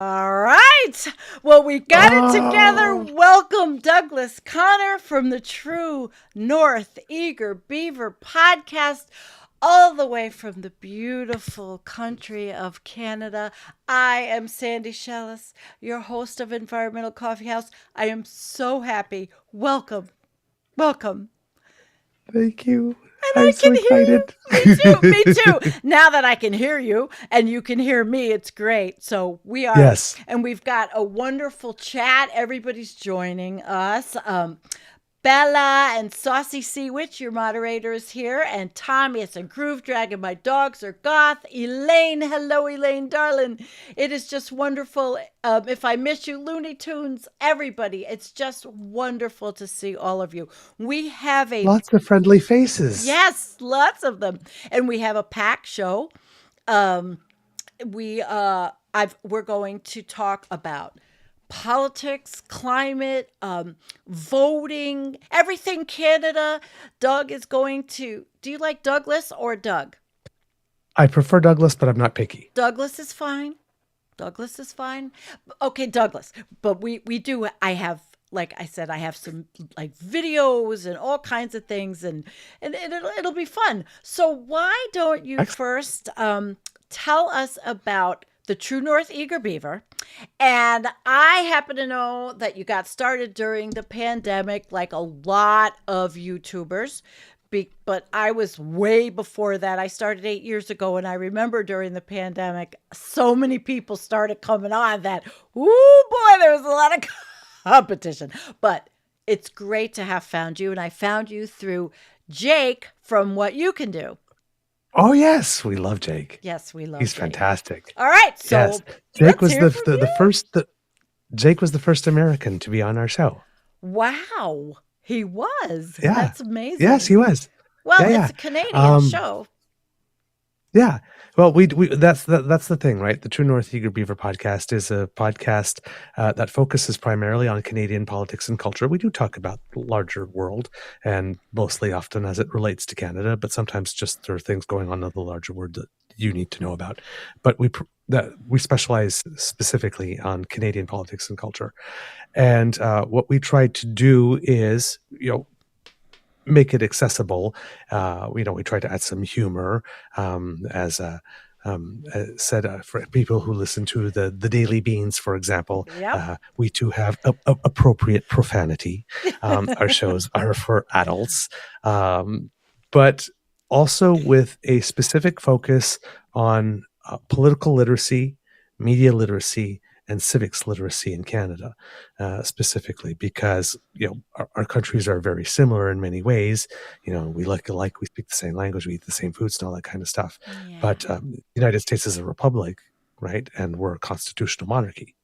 All right. Well, we got it together. Oh, Welcome, Douglas Connor from the True North Eager Beaver podcast, all the way from the beautiful country of Canada. I am Sandy Shellis, your host of Environmental Coffee House. I am so happy. Welcome. Welcome. thank you. And I'm I so can hear you. excited. Me too. Me too. Now that I can hear you and you can hear me, it's great. So we are, Yes. and we've got a wonderful chat. Everybody's joining us. Bella and Saucy Sea Witch, your moderator, is here. And Tommy, it's a groove dragon. My dogs are goth. Elaine, hello, Elaine, darling. It is just wonderful. If I miss you, Looney Tunes, everybody, it's just wonderful to see all of you. We have a Lots of friendly faces. Yes, lots of them. And we have a pack show. Um we're going to talk about politics, climate, voting, everything Canada. Doug is going to Do you like Douglas or Doug? I prefer Douglas, but I'm not picky. Douglas is fine. Douglas is fine. Okay, Douglas. But we do I have like I said, I have some like videos and all kinds of things and it'll be fun. So why don't you Excellent. first tell us about the True North Eager Beaver? And I happen to know that you got started during the pandemic like a lot of YouTubers. But I was way before that. I started 8 years ago, and I remember during the pandemic, so many people started coming on that, ooh boy, there was a lot of competition. But it's great to have found you, and I found you through Jake from What You Can Do. Oh yes, we love Jake. Yes, we love He's Jake. fantastic. All right, so Yes, Jake let's was hear from the you. first. Jake was the first American to be on our show. Wow, he was. Yeah. That's amazing. Yes, he was. Well, Yeah, it's yeah. a Canadian Um, show. Yeah. Well, we that's the thing, right? The True North Eager Beaver podcast is a podcast that focuses primarily on Canadian politics and culture. We do talk about the larger world, and mostly often as it relates to Canada, but sometimes just there are things going on in the larger world that you need to know about. But we specialize specifically on Canadian politics and culture, and what we try to do is, make it accessible. We try to add some humor, as said, for people who listen to the Daily Beans, for example. Yep. We too have appropriate profanity. Our shows are for adults, but also with a specific focus on political literacy, media literacy, and civics literacy in Canada, specifically because our countries are very similar in many ways. We look alike, we speak the same language, we eat the same foods, and all that kind of stuff. Yeah. But the United States is a republic, right? And we're a constitutional monarchy.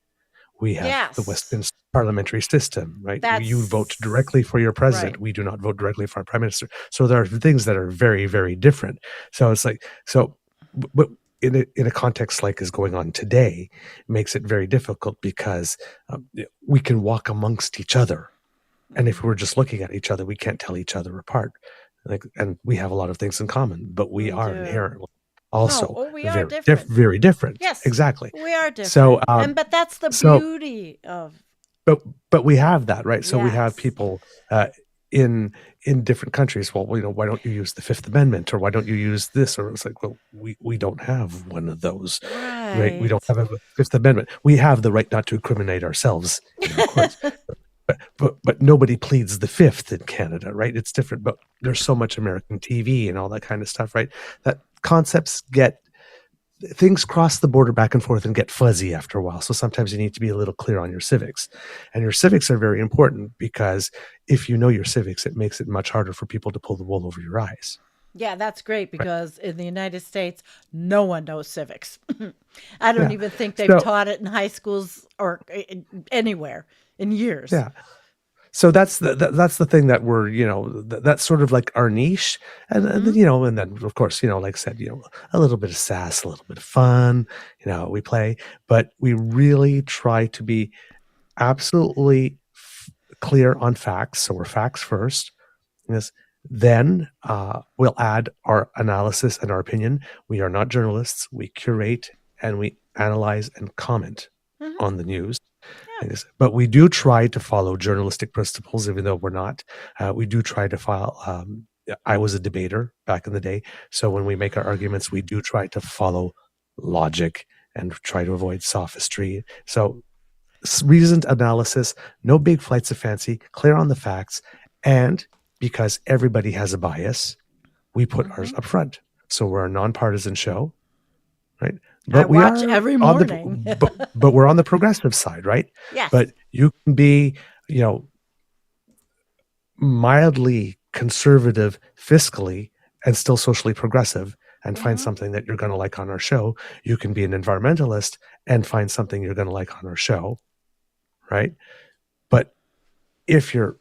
We have the Yes. Westminster parliamentary system, right? You vote That's directly for your president. right. We do not vote directly for our prime minister. So there are things that are very, very different. So it's like, but in a context like is going on today, makes it very difficult because we can walk amongst each other. And if we're just looking at each other, we can't tell each other apart. And we have a lot of things in common, but we are do. inherently also we are different. very different. Yes, exactly. we are different. So, but that's the so, beauty of. but we have that, right? So we have Yes. people in different countries. Well, why don't you use the Fifth Amendment, or why don't you use this? Or it's like, well, we don't have one of those, right? We don't have a Fifth Amendment. We have the right not to incriminate ourselves in our courts. But nobody pleads the Fifth in Canada, right? It's different. But there's so much American TV and all that kind of stuff, right? That things cross the border back and forth and get fuzzy after a while. So sometimes you need to be a little clear on your civics. And your civics are very important because if you know your civics, it makes it much harder for people to pull the wool over your eyes. Yeah, that's great because in the United States, no one knows civics. I don't even think they've taught it in high schools or anywhere in years. Yeah. So that's the thing that we're, that's sort of like our niche. And then of course, like I said, a little bit of sass, a little bit of fun, we play, but we really try to be absolutely clear on facts. So we're facts first. Yes. Then we'll add our analysis and our opinion. We are not journalists. We curate and we analyze and comment. on the news. Yeah. But we do try to follow journalistic principles, even though we're not. We do try to follow. I was a debater back in the day, so when we make our arguments, we do try to follow logic and try to avoid sophistry. So reasoned analysis, no big flights of fancy, clear on the facts, and because everybody has a bias, we put ours up front. So we're a nonpartisan show, right? But I watch every morning. but we're on the progressive side, right? Yes. But you can be, mildly conservative fiscally and still socially progressive and find something that you're going to like on our show. You can be an environmentalist and find something you're going to like on our show, right? But if you're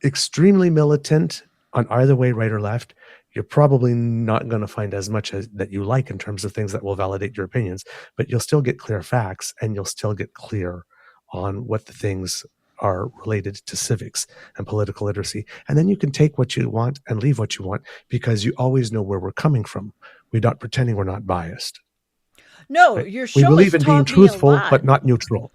extremely militant on either way, right or left, you're probably not going to find as much as that you like in terms of things that will validate your opinions, but you'll still get clear facts and you'll still get clear on what the things are related to civics and political literacy. And then you can take what you want and leave what you want because you always know where we're coming from. We're not pretending we're not biased. No, right? your show we believe has in being taught me a truthful, lot. but not neutral.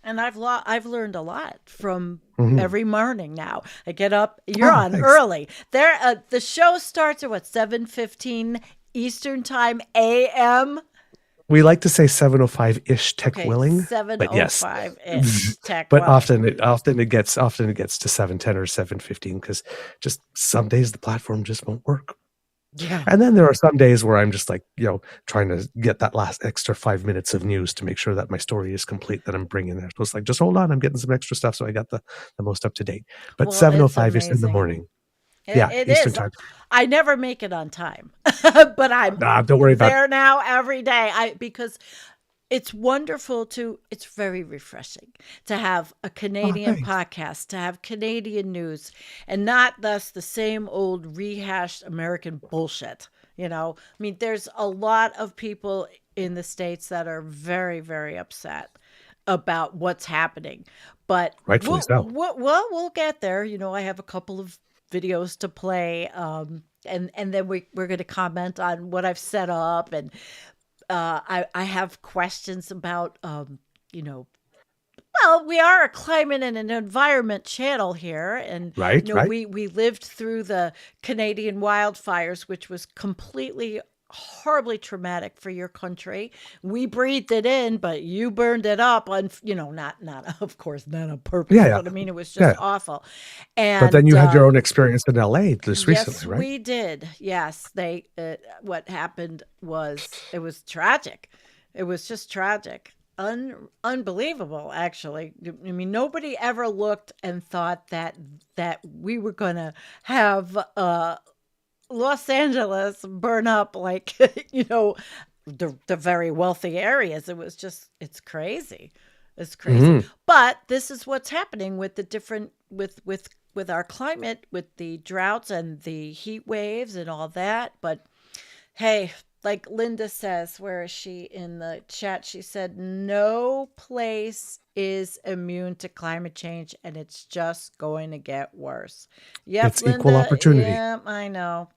And I've learned a lot from every morning now. I get up. You're on thanks. early. The show starts at 7:15 Eastern Time a.m. We like to say 7:05-ish tech willing, 7:05-ish tech. But willing. often it gets to 7:10 or 7:15 because just some days the platform just won't work. Yeah. And then there are some days where I'm just like, trying to get that last extra 5 minutes of news to make sure that my story is complete that I'm bringing there. So it's like, just hold on, I'm getting some extra stuff so I got the most up to date. But 7:05 is in the morning. It Eastern is. time. I never make it on time, but I'm don't worry about there now every day. Because it's wonderful it's very refreshing to have a Canadian podcast, to have Canadian news, and not thus the same old rehashed American bullshit. I mean, there's a lot of people in the States that are very, very upset about what's happening, but rightfully so. We'll get there. I have a couple of videos to play, and then we're going to comment on what I've set up, and I have questions about well, we are a climate and an environment channel here, and right. we lived through the Canadian wildfires, which was completely horribly traumatic for your country. We breathed it in, but you burned it up on, not of course, not on purpose. Yeah. But I mean, it was just awful. And but then you had your own experience in LA just recently, right? Yes, we did. Yes, what happened was it was tragic. It was just tragic. Unbelievable, actually. I mean, nobody ever looked and thought that we were going to have Los Angeles burn up like, the very wealthy areas. It was just, it's crazy. It's crazy. But this is what's happening with the different, with our climate, with the droughts and the heat waves and all that. But hey, like Linda says, where is she in the chat? She said, no place is immune to climate change, and it's just going to get worse. Yep, it's Linda, equal opportunity. Yeah, I know.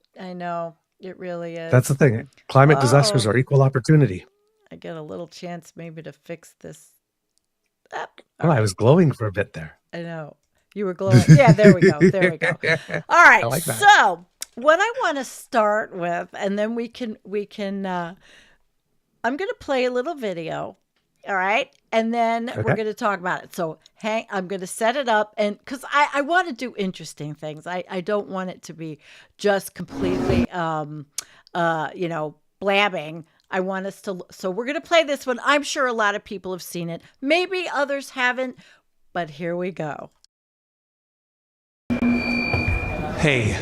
It really is. That's the thing. Climate disasters are equal opportunity. I get a little chance maybe to fix this. I was glowing for a bit there. I know. You were glowing. Yeah, there we go. All right. Like that. So what I want to start with, and then we can I'm going to play a little video. All right. And then we're going to talk about it. So I'm going to set it up, and because I want to do interesting things. I don't want it to be just completely, blabbing. I want us to, so we're going to play this one. I'm sure a lot of people have seen it. Maybe others haven't, but here we go. Hey,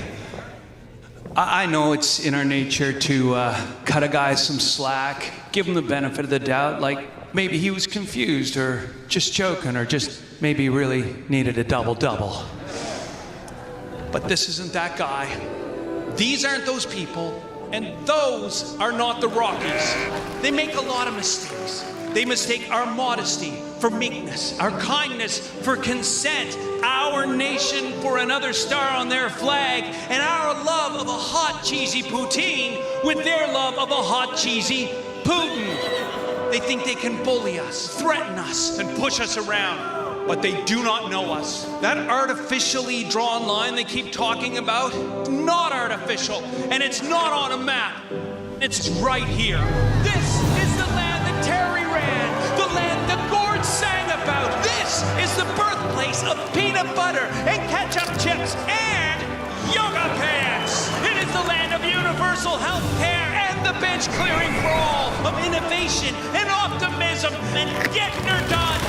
I know it's in our nature to cut a guy some slack, give him the benefit of the doubt, like maybe he was confused or just joking or just maybe really needed a double-double. But this isn't that guy. These aren't those people, and those are not the Rockies. They make a lot of mistakes. They mistake our modesty for meekness, our kindness for consent, our nation for another star on their flag, and our love of a hot, cheesy poutine with their love of a hot, cheesy Putin. They think they can bully us, threaten us, and push us around. But they do not know us. That artificially drawn line they keep talking about, not artificial, and it's not on a map. It's right here. This is the land that Terry ran, the land that Gord sang about. This is the birthplace of peanut butter and ketchup chips and yoga pants. It is the land of universal health care and the bench clearing for all, of innovation and optimism and getting her done.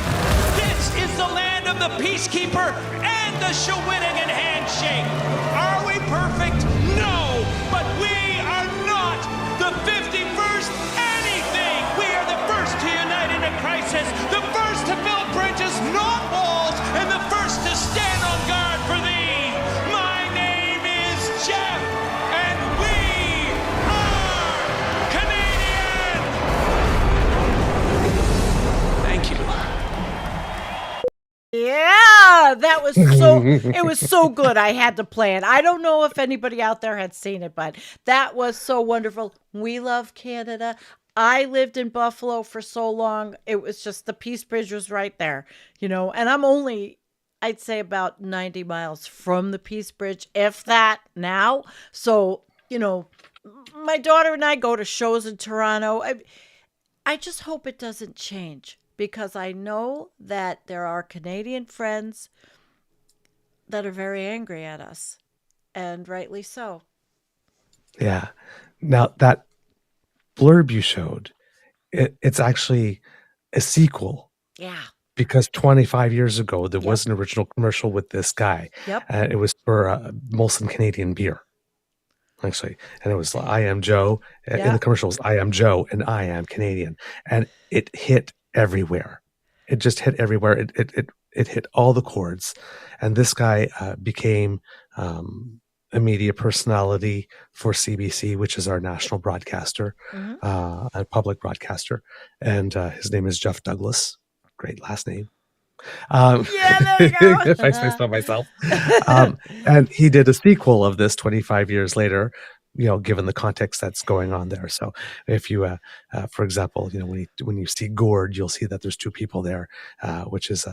This is the land of the peacekeeper and the Shawinigan handshake. Are we perfect? No, but we are not the 51st anything. We are the first to unite in a crisis, the first to build bridges, not walls, and the first to stand on guard for thee. My name is Jeff, and we are Canadian. Thank you. Yeah, that was it was so good. I had to play it. I don't know if anybody out there had seen it, but that was so wonderful. We love Canada. I lived in Buffalo for so long. It was just the Peace Bridge was right there, and I'm only, I'd say, about 90 miles from the Peace Bridge, if that now. So, my daughter and I go to shows in Toronto. I just hope it doesn't change, because I know that there are Canadian friends that are very angry at us, and rightly so. Yeah. Now, that blurb you showed, it's actually a sequel, Yeah. because 25 years ago, there was an original commercial with this guy. Yep. It was for Molson Canadian beer, actually. And it was, I am Joe. In the commercial, it was, I am Joe and I am Canadian. And it hit everywhere. It just hit everywhere. It hit all the chords. And this guy became a media personality for CBC, which is our national broadcaster, a public broadcaster. And his name is Jeff Douglas. Great last name. Yeah, there you go. If I say so myself. And he did a sequel of this 25 years later, given the context that's going on there. So if you, for example, when you see Gord, you'll see that there's two people there, which is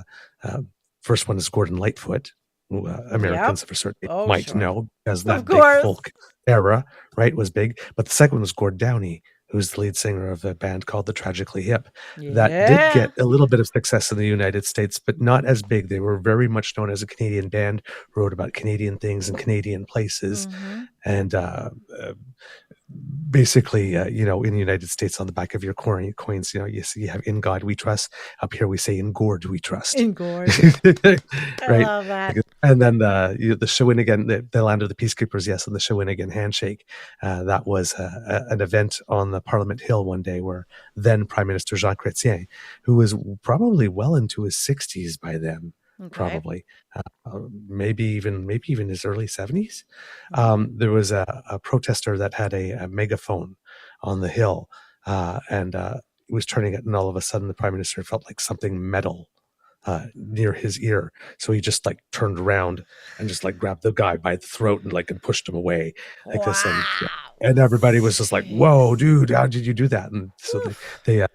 first one is Gordon Lightfoot, who Americans of a certain age might know, because that big folk era, right, was big. But the second one was Gord Downey, who's the lead singer of a band called the Tragically Hip. That did get a little bit of success in the United States, but not as big. They were very much known as a Canadian band, wrote about Canadian things and Canadian places. And basically, in the United States, on the back of your coins, you see you have "In God We Trust." Up here, we say "In Gord We Trust." In Gord. Right? I love that. And then the Shawinigan, the land of the peacekeepers, yes, and the Shawinigan handshake. That was an event on the Parliament Hill one day where then Prime Minister Jean Chrétien, who was probably well into his 60s by then, probably maybe even his early 70s. There was a protester that had a megaphone on the hill, and he was turning it, and all of a sudden the Prime Minister felt like something metal near his ear, so he just turned around and just grabbed the guy by the throat and pushed him away like this, and everybody was just like, "Whoa, dude, how did you do that?" And so they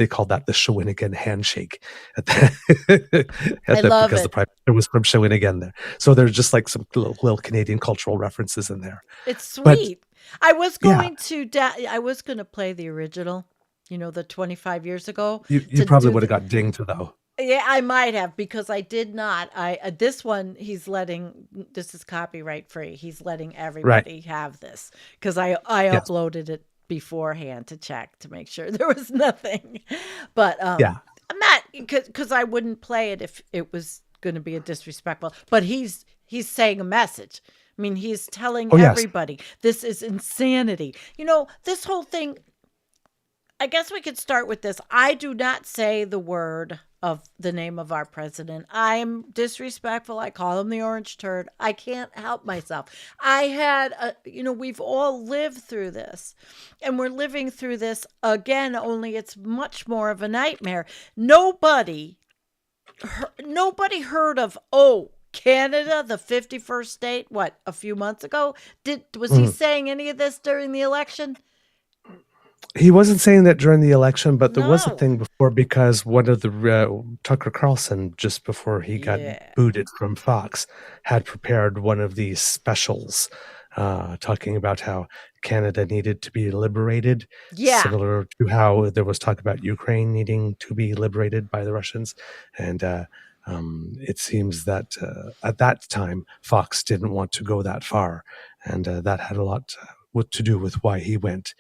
called that the Shawinigan handshake because the Prime Minister was from Shawinigan there. So there's just some little Canadian cultural references in there. It's sweet. But, I was going to play the original, the 25 years ago. You probably would have got dinged though. Yeah, I might have, because I did not. This one, this is copyright free. He's letting everybody have this, because I uploaded it beforehand to check to make sure there was nothing. But I'm not, because I wouldn't play it if it was going to be a disrespectful. But he's saying a message. I mean, he's telling everybody this is insanity. This whole thing. I guess we could start with this. I do not say the word of the name of our president. I'm disrespectful. I call him the orange turd. I can't help myself. We've all lived through this, and we're living through this again, only it's much more of a nightmare. Nobody heard of, Canada, the 51st state, a few months ago? Was he saying any of this during the election? He wasn't saying that during the election, but there was a No. thing before because one of the Tucker Carlson, just before he got Yeah. booted from Fox, had prepared one of these specials talking about how Canada needed to be liberated, Yeah. similar to how there was talk about Ukraine needing to be liberated by the Russians. And it seems that at that time, Fox didn't want to go that far. And that had a lot to do with why he went.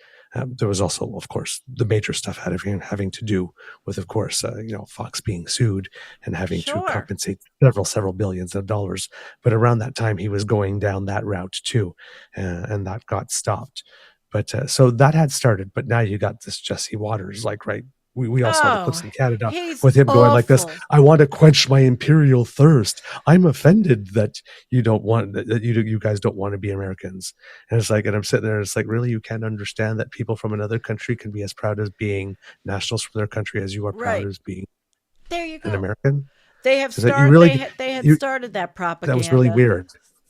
There was also, of course, the major stuff having to do with, of course, Fox being sued and having to Sure. compensate several billions of dollars. But around that time, he was going down that route too, and that got stopped. But so that had started. But now you got this Jesse Waters, like, right. We all saw the clips Oh, in Canada he's with him going like this. awful. I want to quench my imperial thirst. I'm offended that you guys don't want to be Americans. And it's like, and I'm sitting there, and it's like, really, you can't understand that people from another country can be as proud as being nationals from their country as you are proud Right. as being There you an go. American. They have Is that you start really they had you? started that That was really propaganda. weird.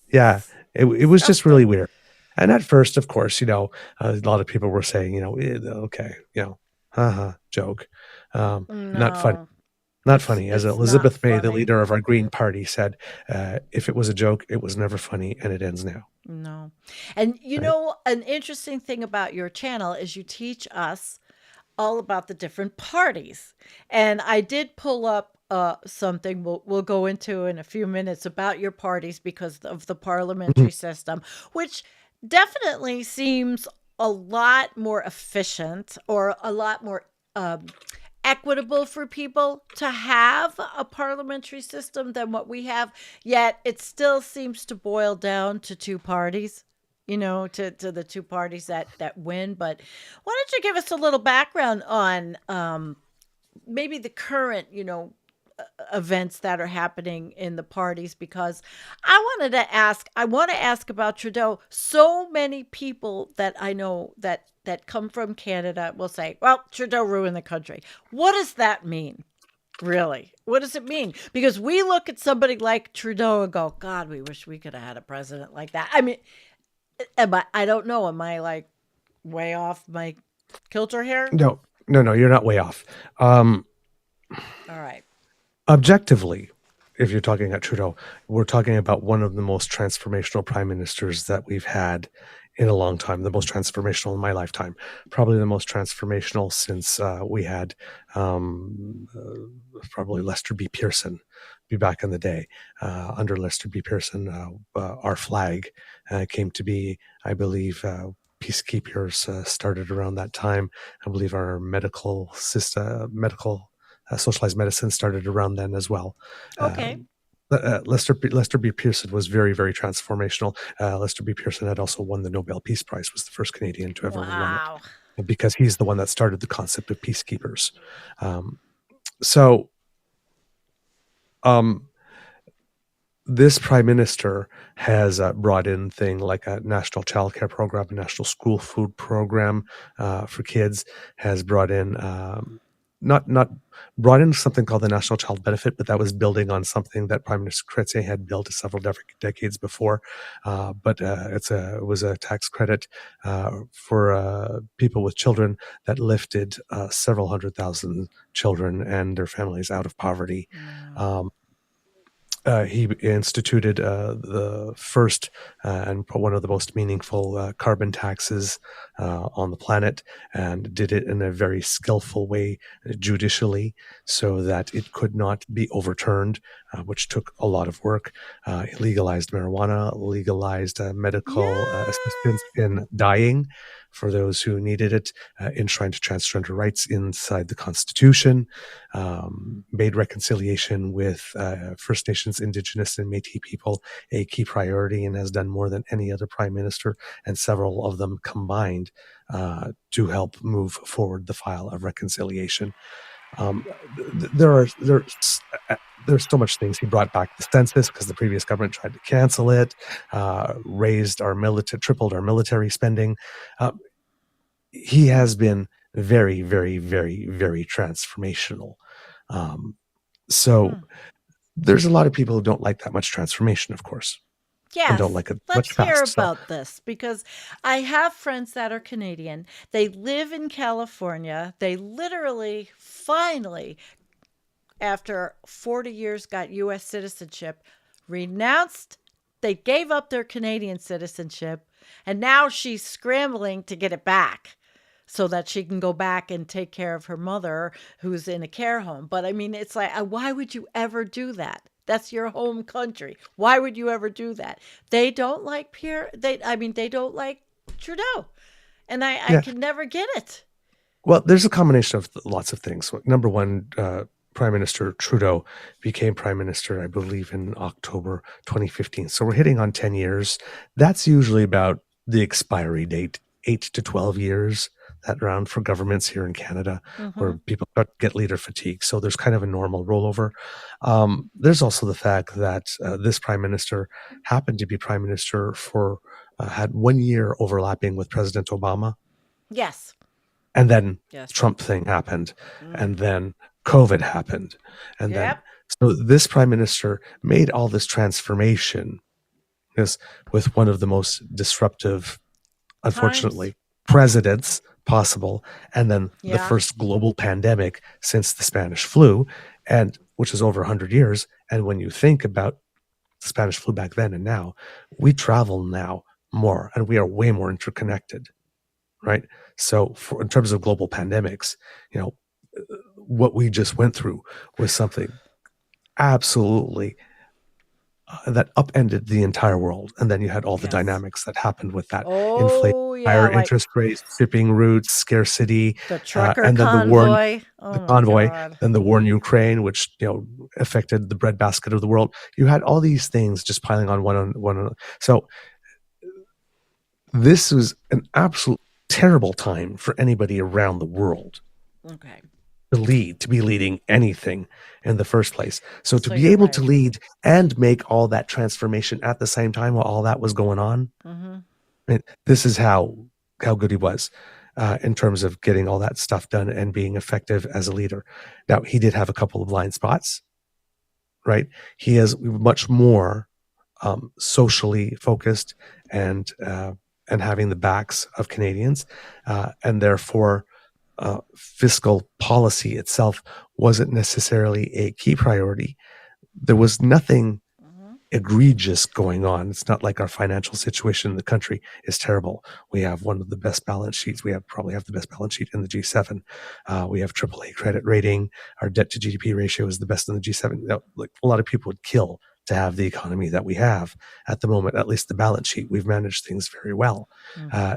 Yeah, it was just really Disgusting. weird. And at first, of course, a lot of people were saying, okay, haha, joke, not funny. No. Not funny. As It's not Elizabeth May, the funny. leader of our Green Party, said, if it was a joke, it was never funny, and it ends now. No. And Right? an interesting thing about your channel is you teach us all about the different parties. And I did pull up something we'll go into in a few minutes about your parties because of the Mhm. parliamentary system, which definitely seems a lot more efficient or a lot more um, equitable for people to have a parliamentary system than what we have. Yet it still seems to boil down to two parties, to the two parties that win. But why don't you give us a little background on maybe the current, events that are happening in the parties? Because I want to ask about Trudeau. So many people that I know that come from Canada will say, well, Trudeau ruined the country. What does that mean? Really? What does it mean? Because we look at somebody like Trudeau and go, God, we wish we could have had a president like that. I mean, I don't know. Am I like way off my kilter here? No, no, you're not way off. Um, All right. Objectively, if you're talking about Trudeau, we're talking about one of the most transformational prime ministers that we've had in a long time, the most transformational in my lifetime, probably the most transformational since we had probably Lester B. Pearson be back in the day. Under Lester B. Pearson, our flag came to be, I believe, peacekeepers started around that time. I believe our medical system, socialized medicine started around then as well. Okay. Lester B. Pearson was very, very transformational. Lester B. Pearson had also won the Nobel Peace Prize, was the first Canadian to ever won it, Wow. because he's the one that started the concept of peacekeepers. Um, so um, this prime minister has brought in thing like a national childcare program, a national school food program for kids, has brought in not brought in something called the National Child Benefit, but that was building on something that Prime Minister Chrétien had built several decades before. But it was a tax credit for people with children that lifted several 100,000 children and their families out of poverty. Wow. Um, he instituted the first and one of the most meaningful carbon taxes on the planet, and did it in a very skillful way, judicially, so that it could not be overturned, which took a lot of work. He legalized marijuana, legalized medical assistance in Yeah. dying for those who needed it, enshrined transgender rights inside the Constitution, made reconciliation with First Nations, Indigenous, and Métis people a key priority, and has done more than any other prime minister, and several of them combined to help move forward the file of reconciliation. There's so much things. He brought back the census because the previous government tried to cancel it. Tripled our military spending. He has been very, very, very, very transformational. Um, so Hmm. there's a lot of people who don't like that much transformation, of course. and don't Yes, like it let's much hear past. So about this because I have friends that are Canadian. They live in California. They literally, finally, after 40 years, got U.S. citizenship, renounced, they gave up their Canadian citizenship, and now she's scrambling to get it back so that she can go back and take care of her mother who's in a care home. But I mean, it's like, why would you ever do that? That's your home country. Why would you ever do that? They don't like Pierre. They don't like Trudeau. And I yeah, can never get it. well, there's a combination of lots of things. Number one, Prime Minister Trudeau became Prime Minister, I believe, in October 2015. So we're hitting on 10 years. That's usually about the expiry date, 8 to 12 years, that round for governments here in Canada, where Mm-hmm. people start to get leader fatigue. So there's kind of a normal rollover. There's also the fact that this Prime Minister happened to be Prime Minister for, had 1 year overlapping with President Obama. Yes. And then Yes. Trump thing happened, Mm. and then COVID happened, and then Yep. so this prime minister made all this transformation is with one of the most disruptive, Times. unfortunately, presidents possible, and then the Yeah. first global pandemic since the Spanish flu, and which is over 100 years. And when you think about the Spanish flu back then and now, we travel now more, and we are way more interconnected, right? So, in terms of global pandemics, you know, what we just went through was something absolutely that upended the entire world. And then you had all the Yes. dynamics that happened with that inflation, Oh, yeah. higher Like interest rates, shipping routes, scarcity, the trucker and then the war, convoy. Oh, the my convoy, God. then the war in Ukraine, which affected the breadbasket of the world. You had all these things just piling on one another. So this was an absolute terrible time for anybody around the world Okay. to be leading anything in the first place. So to So be you're able right. to lead and make all that transformation at the same time while all that was going on, Mm-hmm. this is how good he was in terms of getting all that stuff done and being effective as a leader. Now, he did have a couple of blind spots, right? He is much more socially focused and having the backs of Canadians, and therefore fiscal policy itself wasn't necessarily a key priority. There was nothing Mm-hmm. egregious going on. It's not like our financial situation in the country is terrible. We have one of the best balance sheets. We probably have the best balance sheet in the G7. We have AAA credit rating. Our debt to GDP ratio is the best in the G7. Like a lot of people would kill to have the economy that we have at the moment, at least the balance sheet. We've managed things very well.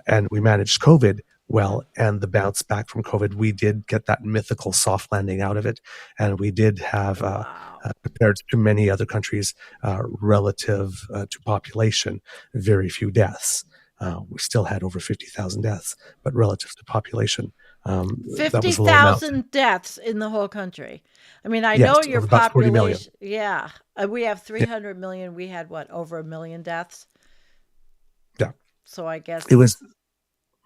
And we managed COVID well, and the bounce back from COVID, we did get that mythical soft landing out of it. And we did have, Wow. compared to many other countries, relative to population, very few deaths. We still had over 50,000 deaths, but relative to population, that was a low amount. 50,000 deaths in the whole country. I mean, I Yes, know your of about 40 million. population. Yeah. We have Yeah, 300 million. We had what, over 1 million deaths? yeah. So I guess It was,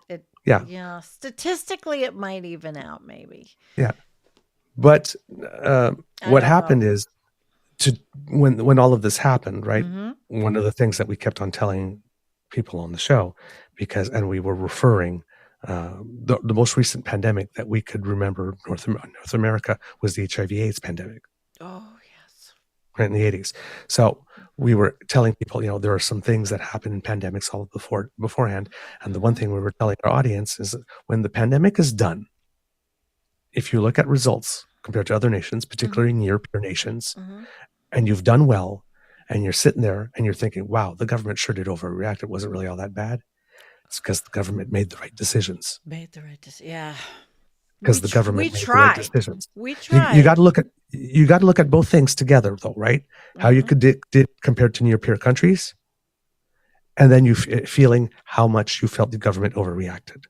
it, yeah, yeah, statistically it might even out maybe. yeah. But I what don't happened know. is, when all of this happened, right? Mm-hmm. One of the things that we kept on telling people on the show, and we were referring, the most recent pandemic that we could remember North America was the HIV/AIDS pandemic, Oh, yes. right in the 80s. So we were telling people, there are some things that happen in pandemics all beforehand, and the one Mm-hmm. thing we were telling our audience is that when the pandemic is done, if you look at results compared to other nations, particularly near peer nations, Mm-hmm. and you've done well, and you're sitting there and you're thinking, wow, the government sure did overreact. It wasn't really all that bad. It's because the government made the right decisions. Made the right decision. Yeah. Because the We government made the right tried. decisions. We You got tried. to look at both things together, though, right? How you Mm-hmm. did compared to near peer countries, and then you feeling how much you felt the government overreacted.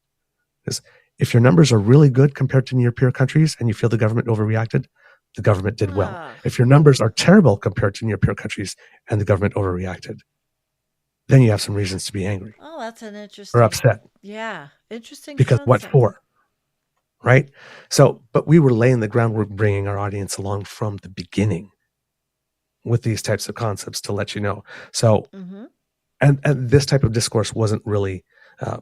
Because if your numbers are really good compared to near peer countries, and you feel the government overreacted, the government did well. Ah. If your numbers are terrible compared to near peer countries, and the government overreacted, then you have some reasons to be angry Oh, that's an or interesting. upset. Yeah, interesting Because what concept. for? Right? So, but we were laying the groundwork, bringing our audience along from the beginning with these types of concepts to let you know. So, Mm-hmm. and this type of discourse wasn't really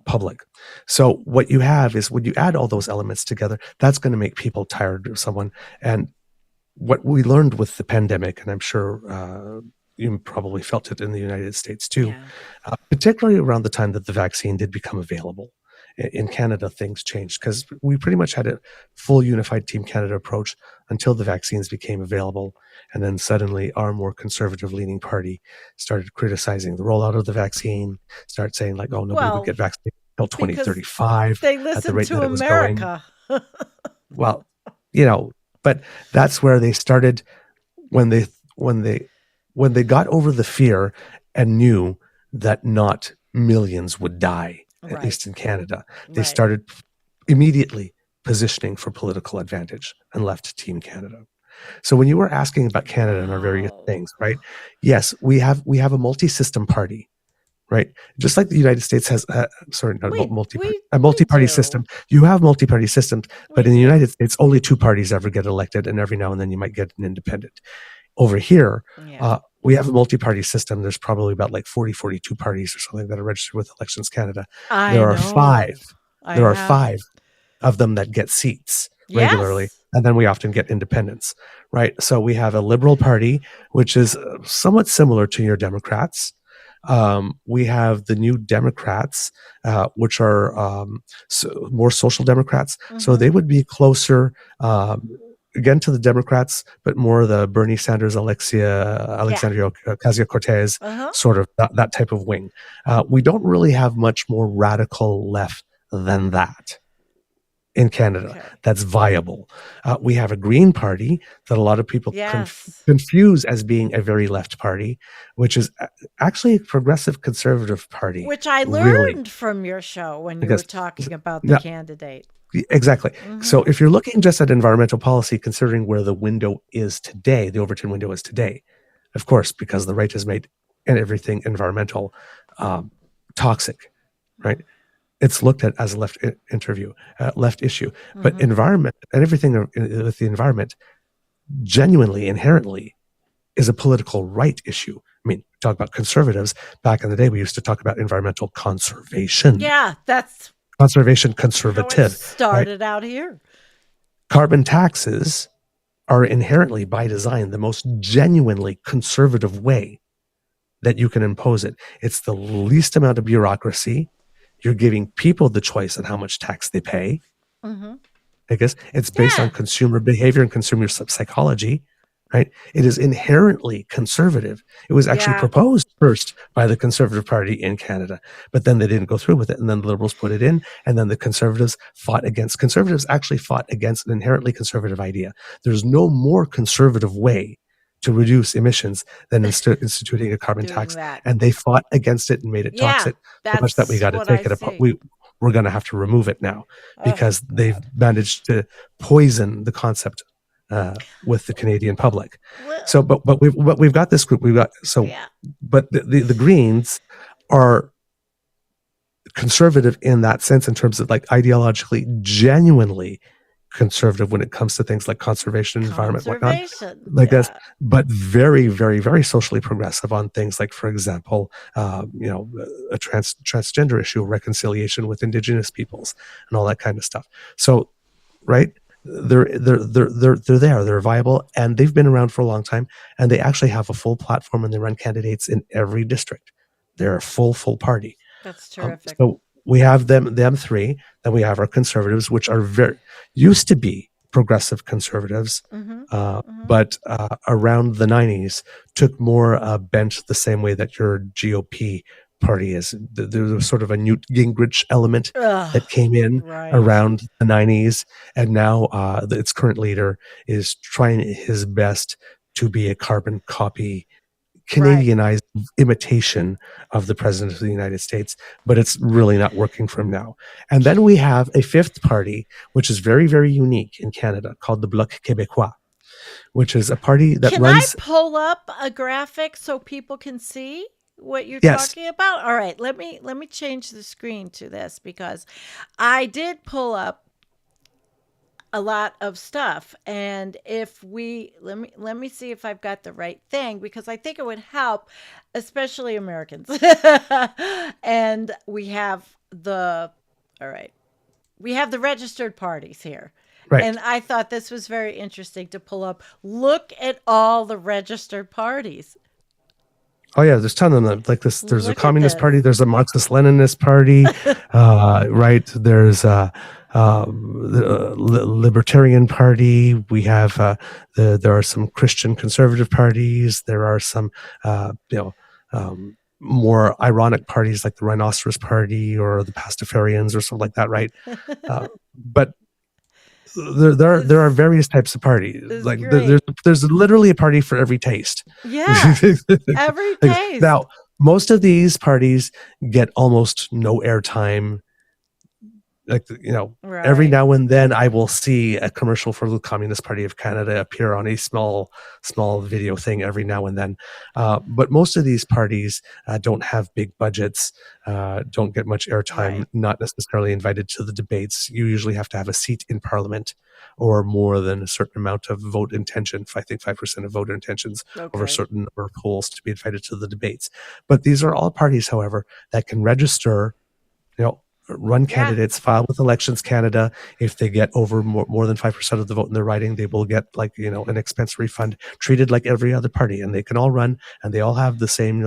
public. So what you have is when you add all those elements together, that's going to make people tired of someone. And what we learned with the pandemic, and I'm sure you probably felt it in the United States too, Yeah. particularly around the time that the vaccine did become available. In Canada, things changed because we pretty much had a full unified Team Canada approach until the vaccines became available. And then suddenly our more conservative leaning party started criticizing the rollout of the vaccine, started saying like, oh, nobody would Well, get vaccinated until because 2035 they at the listen rate to that it was going. America. Well, but that's where they started when they when they when they got over the fear and knew that not millions would die, at Right. least in Canada. They Right. started immediately positioning for political advantage and left Team Canada. So when you were asking about Canada and our various Wow. things, right? Yes, we have a multi-system party, right? Just like the United States has, sorry, not We multi-party, we a we multi-party system. do. You have multi-party systems, We but in the do. United States, only two parties ever get elected, and every now and then you might get an independent. Over here, Yeah. we have a multi-party system. There's probably about like 42 parties or something that are registered with Elections Canada. I There are know. five. I There are have. five of them that get seats regularly, Yes. and then we often get independents, right? So we have a Liberal Party, which is somewhat similar to your Democrats. We have the New Democrats, which are more social Democrats. So Mm-hmm. they would be closer, again, to the Democrats, but more the Bernie Sanders, Yeah. Alexandria Ocasio-Cortez, Uh-huh. sort of that type of wing. We don't really have much more radical left than that in Canada Okay. that's viable. We have a Green Party that a lot of people Yes. confuse as being a very left party, which is actually a progressive conservative party, Which I really. learned from your show when you were Because, talking about the yeah, candidate. exactly. So Mm-hmm. if you're looking just at environmental policy, considering where the window is today, the Overton window is today, of course, because the right has made everything environmental toxic, right? It's looked at as a left left issue. But Mm-hmm. environment and everything with the environment genuinely, inherently, is a political right issue. I mean, talk about conservatives. Back in the day, we used to talk about environmental conservation, Yeah, that's conservation how it conservative, right? started out here. Carbon taxes are inherently, by design, the most genuinely conservative way that you can impose it. It's the least amount of bureaucracy. You're giving people the choice on how much tax they pay. Mm-hmm. I guess it's based on Yeah. consumer behavior and consumer psychology, right? It is inherently conservative. It was actually Yeah. proposed first by the Conservative Party in Canada, but then they didn't go through with it. And then the Liberals put it in, and then the Conservatives actually fought against an inherently conservative idea. There's no more conservative way to reduce emissions than instituting a carbon Doing tax. that. And they fought against it and made it Yeah. toxic so much that we That's got to what I take it apart. see. We're going to have to remove it now Oh, because they've God. managed to poison the concept with the Canadian public. Well, So, but we've got this group. yeah. But the Greens are conservative in that sense, in terms of like ideologically, genuinely conservative when it comes to things like conservation, environment, whatnot. Conservation. Like this, Yeah. but very, very, very socially progressive on things like, for example, a transgender issue, reconciliation with Indigenous peoples, and all that kind of stuff. So, right, they're viable, and they've been around for a long time, and they actually have a full platform, and they run candidates in every district. They're a full party. That's terrific. So we have them three. Then we have our conservatives, which are used to be progressive conservatives, Mm-hmm. but around the 90s took more bent the same way that your GOP party is. There was sort of a Newt Gingrich element that came in Right. around the 90s, and now its current leader is trying his best to be a carbon copy, Canadianized imitation of the president of the United States, but it's really not working for him now. And then we have a fifth party, which is very, very unique in Canada, called the Bloc Québécois, which is a party that Can runs. I pull up a graphic so people can see what you're Yes. talking about? All right, let me change the screen to this because I did pull up a lot of stuff. And if we let me see if I've got the right thing, because I think it would help, especially Americans. And we have the all right. We have the registered parties here. Right. And I thought this was very interesting to pull up. Look at all the registered parties. Oh yeah, there's a ton of them. Like this, there's a Look at Communist this. Party, there's a Marxist-Leninist Party, right? There's the Libertarian Party. We have there are some Christian conservative parties. There are some more ironic parties like the Rhinoceros Party or the Pastafarians or something like that, right? But there are various types of parties. Like there's literally a party for every taste. Yeah, every taste. Now, most of these parties get almost no airtime. Like, every now and then I will see a commercial for the Communist Party of Canada appear on a small video thing every now and then. But most of these parties don't have big budgets, don't get much airtime, not necessarily invited to the debates. You usually have to have a seat in Parliament or more than a certain amount of vote intention. I think 5% of voter intentions over a certain number of polls to be invited to the debates. But these are all parties, however, that can register, run candidates, file with Elections Canada. If they get over more than 5% of the vote in their riding, they will get an expense refund, treated like every other party. And they can all run, and they all have the same,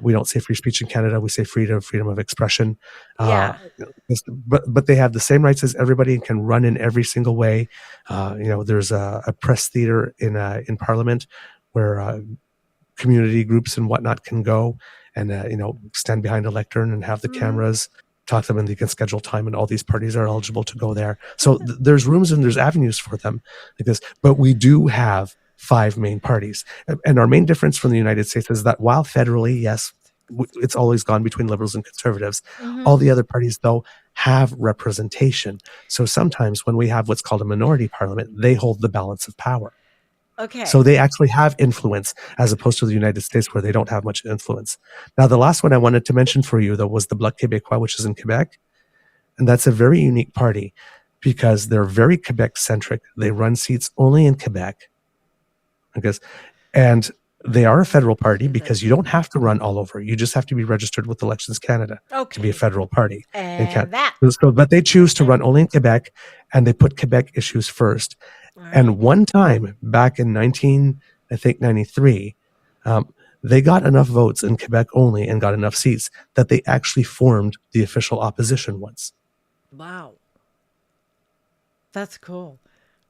we don't say free speech in Canada, we say freedom of expression. But they have the same rights as everybody and can run in every single way. There's a press theater in Parliament where community groups and whatnot can go and stand behind a lectern and have the cameras talk to them, and they can schedule time, and all these parties are eligible to go there. So there's rooms and there's avenues for them, but we do have 5 main parties. And our main difference from the United States is that while federally, yes, it's always gone between liberals and conservatives, all the other parties, though, have representation. So sometimes when we have what's called a minority parliament, they hold the balance of power. Okay. So they actually have influence, as opposed to the United States, where they don't have much influence. Now, the last one I wanted to mention for you, though, was the Bloc Québécois, which is in Quebec. And that's a very unique party because they're very Quebec-centric. They run seats only in Quebec. And they are a federal party because you don't have to run all over. You just have to be registered with Elections Canada to be a federal party. But they choose to run only in Quebec, and they put Quebec issues first. And one time back in 1993, they got enough votes in Quebec only and got enough seats that they actually formed the official opposition once. Wow. That's cool.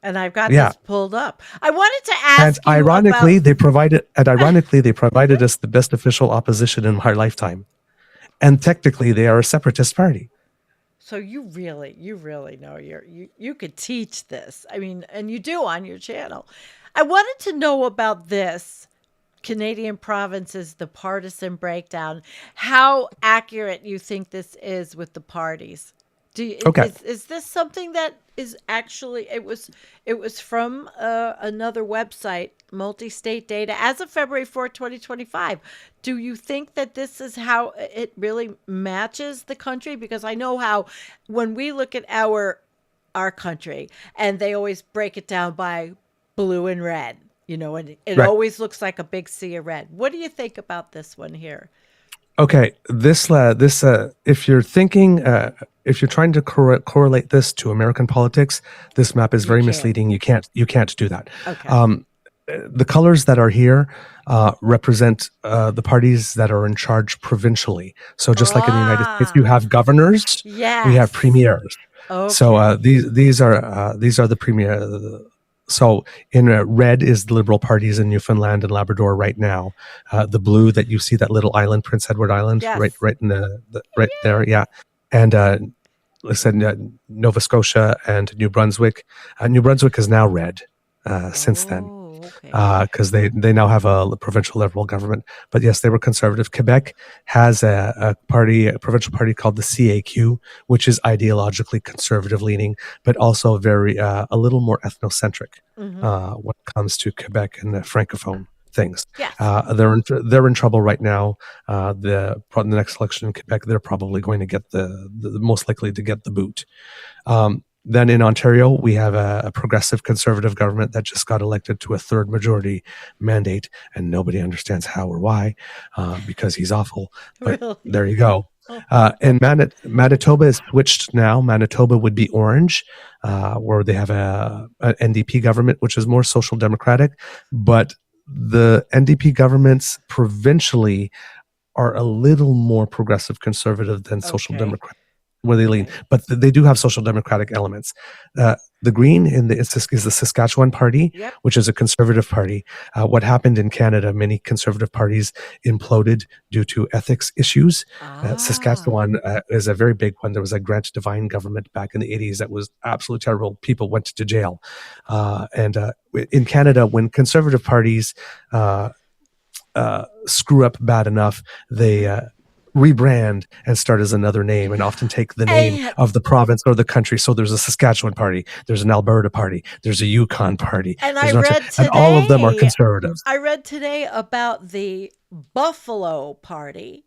And I've got this pulled up. I wanted to ask and ironically, they provided us the best official opposition in my lifetime. And technically, they are a separatist party. So you really know you could teach this. I mean, and you do on your channel. I wanted to know about this Canadian provinces, the partisan breakdown, how accurate you think this is with the parties. Is this something that is actually, it was from another website, Multi-State Data, as of February 4th, 2025. Do you think that this is how it really matches the country? Because I know how when we look at our country, and they always break it down by blue and red, and it always looks like a big sea of red. What do you think about this one here? Okay, this if you're thinking, if you're trying to correlate this to American politics, this map is very misleading. You can't do that. Okay. The colors that are here represent the parties that are in charge provincially. So just like in the United States, you have governors. Yes. We have premiers. Okay. So these are the premier. So in red is the Liberal parties in Newfoundland and Labrador right now. The blue that you see, that little island, Prince Edward Island, right in the right there, yeah. And like I said, Nova Scotia and New Brunswick. New Brunswick is now red since then. Because they now have a provincial Liberal government. But yes, they were conservative. Quebec has a provincial party called the CAQ, which is ideologically conservative leaning, but also very a little more ethnocentric when it comes to Quebec and the francophone things. Yes. They're in trouble right now. The next election in Quebec, they're probably going to get the most likely to get the boot. Then in Ontario, we have a progressive conservative government that just got elected to a third majority mandate, and nobody understands how or why, because he's awful. But Really? there you go. Oh. And Manitoba is switched now. Manitoba would be orange, where they have an NDP government, which is more social democratic. But the NDP governments provincially are a little more progressive conservative than social Okay. democratic, where they lean, Okay. but they do have social democratic elements. The Green is the Saskatchewan Party, Yep. which is a conservative party. What happened in Canada, many conservative parties imploded due to ethics issues. Saskatchewan is a very big one. There was a Grant Devine government back in the 80s that was absolutely terrible. People went to jail. And in Canada, when conservative parties screw up bad enough, they rebrand and start as another name, and often take the name And- of the province or the country. So there's a Saskatchewan party, there's an Alberta party, there's a Yukon party, And there's I read and all of them are today, conservatives. I read today about the Buffalo Party.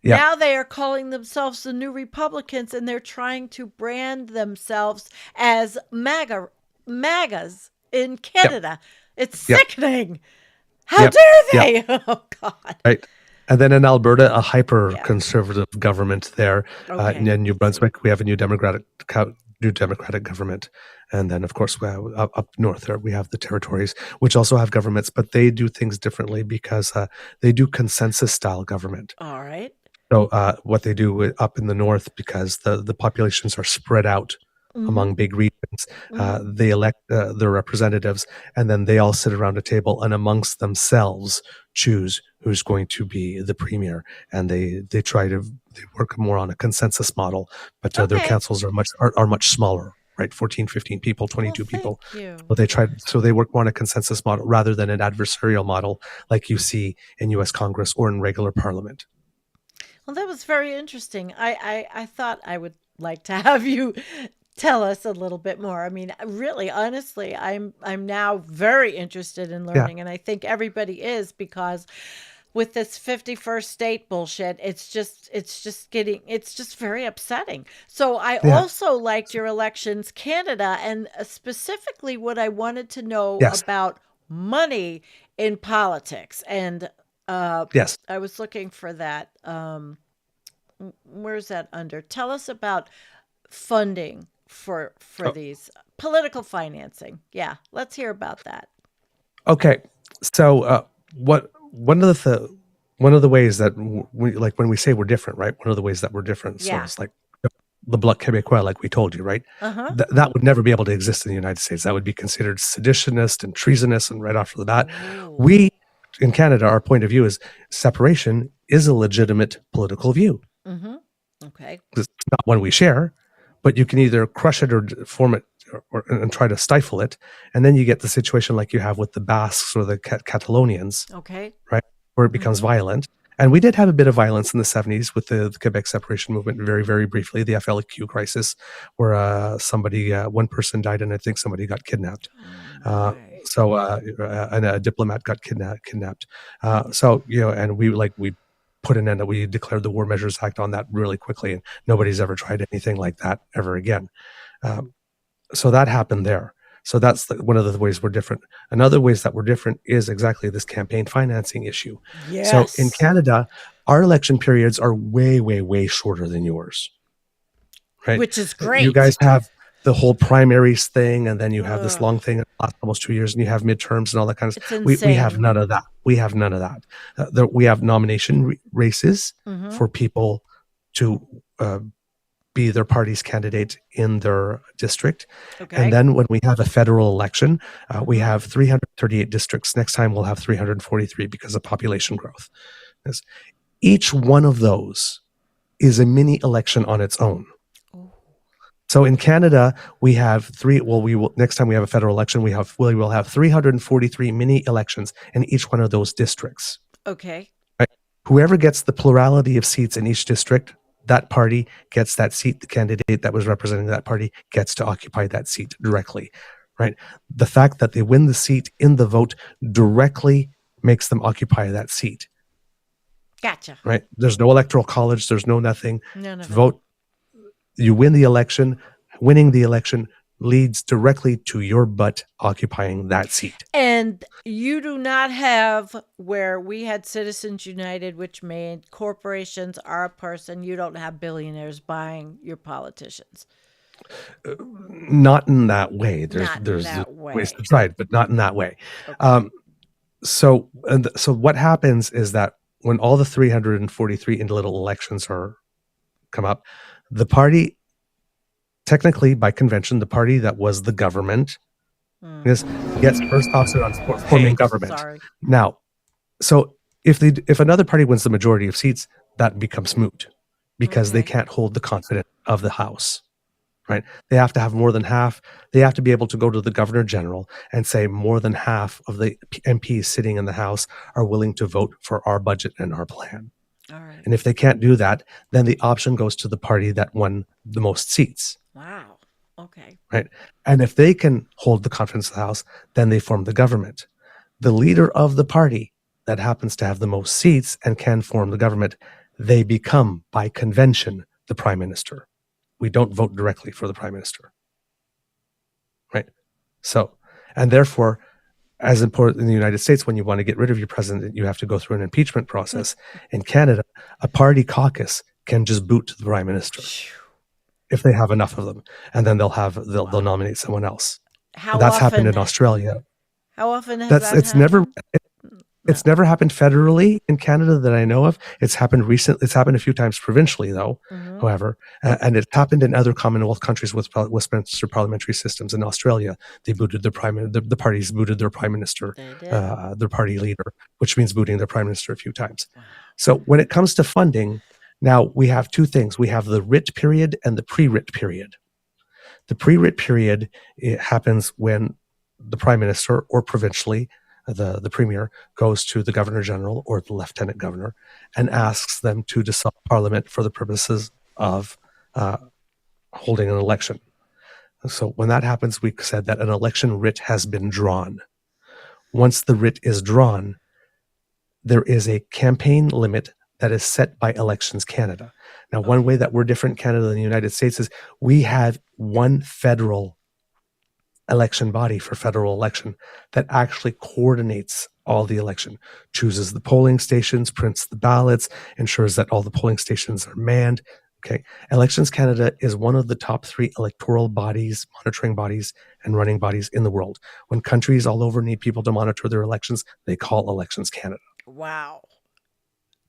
Yeah. Now they are calling themselves the New Republicans, and they're trying to brand themselves as MAGAs in Canada. It's Yep. sickening. How Yep. dare they? Oh, God. Right. And then in Alberta, a hyper-conservative government there. Okay. In New Brunswick, we have a new Democratic government. And then, of course, up north there, we have the territories, which also have governments, but they do things differently because they do consensus-style government. All right. So what they do up in the north, because the populations are spread out among big regions, they elect their representatives, and then they all sit around a table and amongst themselves choose who's going to be the premier. And they work more on a consensus model, but their Okay. councils are much smaller, right? 14, 15 people, 22 people. Thank you. But they work more on a consensus model rather than an adversarial model like you see in U.S. Congress or in regular parliament. Well, that was very interesting. I thought I would like to have you tell us a little bit more. I mean, really, honestly, I'm now very interested in learning, and I think everybody is, because with this 51st state bullshit, it's just very upsetting. So I also liked your Elections Canada, and specifically what I wanted to know Yes. about money in politics. And Yes. I was looking for that. Where's that under? Tell us about funding for these political financing. Yeah, let's hear about that. Okay, so one of the ways that we, like when we say we're different, right? One of the ways that we're different, so Yeah. it's like the Bloc Québécois, like we told you, right? Uh-huh. That would never be able to exist in the United States. That would be considered seditionist and treasonous, and right after that, we in Canada, our point of view is separation is a legitimate political view. Okay. It's not one we share, but you can either crush it or form it and try to stifle it. And then you get the situation like you have with the Basques or the Catalonians, Okay. right? Where it becomes violent. And we did have a bit of violence in the 70s with the Quebec separation movement, very, very briefly, the FLQ crisis, where one person died and I think somebody got kidnapped. And a diplomat got kidnapped. And we put an end, we declared the War Measures Act on that really quickly, and nobody's ever tried anything like that ever again. So that happened there. So that's one of the ways we're different. Another ways that we're different is exactly this campaign financing issue. Yes. So in Canada, our election periods are way, way, way shorter than yours. Right? Which is great. You guys have the whole primaries thing, and then you have this long thing that lasts almost 2 years, and you have midterms and all that kind of stuff. We have none of that. We have none of that. We have nomination races for people to be their party's candidate in their district. Okay. And then when we have a federal election, we have 338 districts. Next time we'll have 343 because of population growth. Yes. Each one of those is a mini election on its own. So in Canada, we have next time we have a federal election, we will have 343 mini elections in each one of those districts. Okay. Right? Whoever gets the plurality of seats in each district, that party gets that seat. The candidate that was representing that party gets to occupy that seat directly, right? The fact that they win the seat in the vote directly makes them occupy that seat. Gotcha. Right? There's no electoral college. There's no nothing. No. Vote. You win the election. winning the election leads directly to your butt occupying that seat. And you do not have where we had Citizens United, which made corporations are a person. You don't have billionaires buying your politicians. Not in that way. There's Not in there's that way. ways to try it, but not in that way. Okay. So what happens is that when all the 343 little elections come up, the party, technically by convention, the party that was the government gets first officer on forming government. Sorry. Now, so if another party wins the majority of seats, that becomes moot because they can't hold the confidence of the House. Right? They have to have more than half. They have to be able to go to the Governor General and say more than half of the MPs sitting in the House are willing to vote for our budget and our plan. All right. And if they can't do that, then the option goes to the party that won the most seats. Wow. Okay. Right? And if they can hold the confidence of the House, then they form the government. The leader of the party that happens to have the most seats and can form the government, they become, by convention, the prime minister. We don't vote directly for the prime minister. Right? So, and therefore, as important in the United States, when you want to get rid of your president, you have to go through an impeachment process. In Canada, a party caucus can just boot the prime minister if they have enough of them, and then they'll nominate someone else. That's happened in Australia. How often has that happened? It's never happened federally in Canada that I know of. It's happened recently. It's happened a few times provincially, though. However, and it's happened in other Commonwealth countries with Westminster parliamentary systems. In Australia, they booted the parties booted their prime minister, their party leader, which means booting their prime minister a few times. So when it comes to funding, now we have two things. We have the writ period and the pre-writ period. The pre-writ period, it happens when the prime minister or provincially the premier goes to the governor general or the lieutenant governor and asks them to dissolve parliament for the purposes of holding an election. So when that happens, we said that an election writ has been drawn. Once the writ is drawn, there is a campaign limit that is set by Elections Canada. Now, one way that we're different in Canada than the United States is we have one federal election body for federal election that actually coordinates all the election, chooses the polling stations, prints the ballots, ensures that all the polling stations are manned. Okay. Elections Canada is one of the top 3 electoral bodies, monitoring bodies, and running bodies in the world. When countries all over need people to monitor their elections, they call Elections Canada. Wow.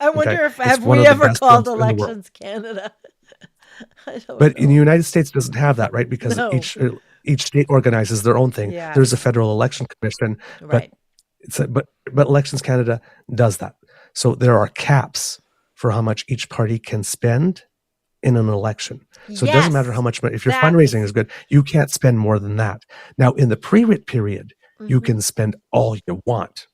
I wonder if have we ever called Elections Canada? But in the United States, it doesn't have that, right? Because each state organizes their own thing. Yeah. There's a federal election commission, right. but Elections Canada does that. So there are caps for how much each party can spend in an election. So it doesn't matter how much money. If your fundraising is good, you can't spend more than that. Now, in the pre-writ period, you can spend all you want.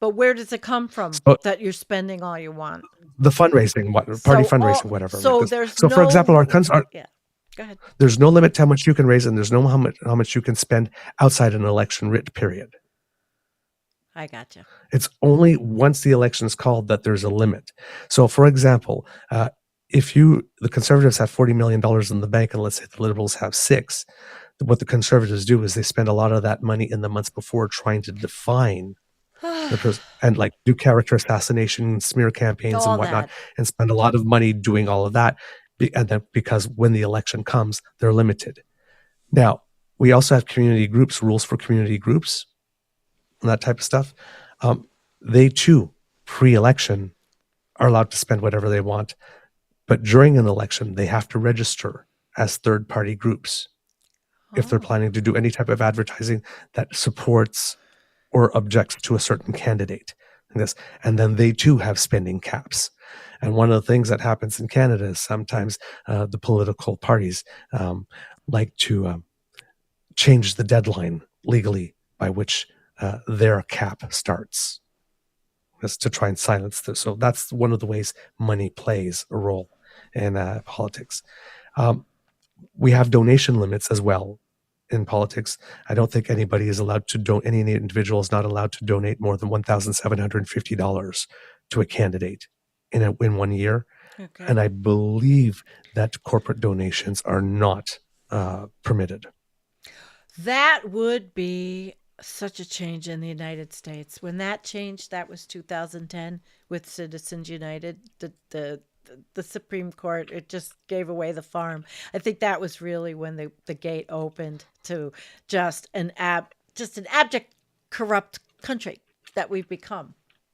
But where does it come from that you're spending all you want? The fundraising, party fundraising, whatever. So for example, yeah. Go ahead. There's no limit to how much you can raise, and there's no how much you can spend outside an election writ period. I gotcha. It's only once the election is called that there's a limit. So, for example, if the Conservatives have $40 million in the bank, and let's say the Liberals have $6 million, what the Conservatives do is they spend a lot of that money in the months before trying to define and like do character assassination, smear campaigns and whatnot, and spend a lot of money doing all of that. And then because when the election comes, they're limited. Now, we also have community groups, rules for community groups, and that type of stuff. They too, pre-election, are allowed to spend whatever they want. But during an election, they have to register as third-party groups if they're planning to do any type of advertising that supports or objects to a certain candidate. And then they too have spending caps. And one of the things that happens in Canada is sometimes the political parties like to change the deadline legally by which their cap starts. That's to try and silence this. So that's one of the ways money plays a role in politics. We have donation limits as well in politics. I don't think anybody is allowed to any individual is not allowed to donate more than $1,750 to a candidate in 1 year. Okay. And I believe that corporate donations are not permitted. That would be such a change in the United States. When that changed, that was 2010 with Citizens United. The Supreme Court, it just gave away the farm. I think that was really when the gate opened to just an abject corrupt country that we've become.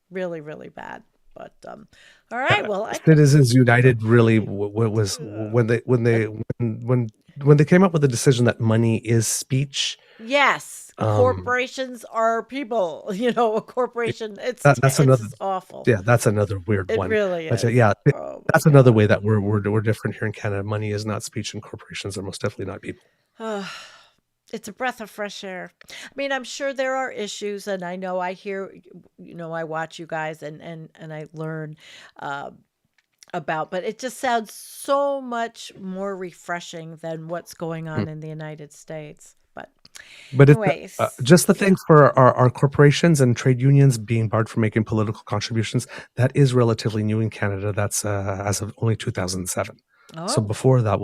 Really, really bad. But all right, well, Citizens United really was when they came up with the decision that money is speech. yes, corporations are people. A corporation, it's That's another. just awful. Yeah, that's another weird It one. really But is. yeah, Oh my that's another way that we're different here in Canada. Money is not speech, and corporations are most definitely not people. God. It's a breath of fresh air. I mean, I'm sure there are issues, and I know I hear, I watch you guys and I learn uh, about, but it just sounds so much more refreshing than what's going on in the United States. But But it's anyways, just the thing for our corporations and trade unions being barred from making political contributions. That is relatively new in Canada. That's as of only 2007. So oh, before that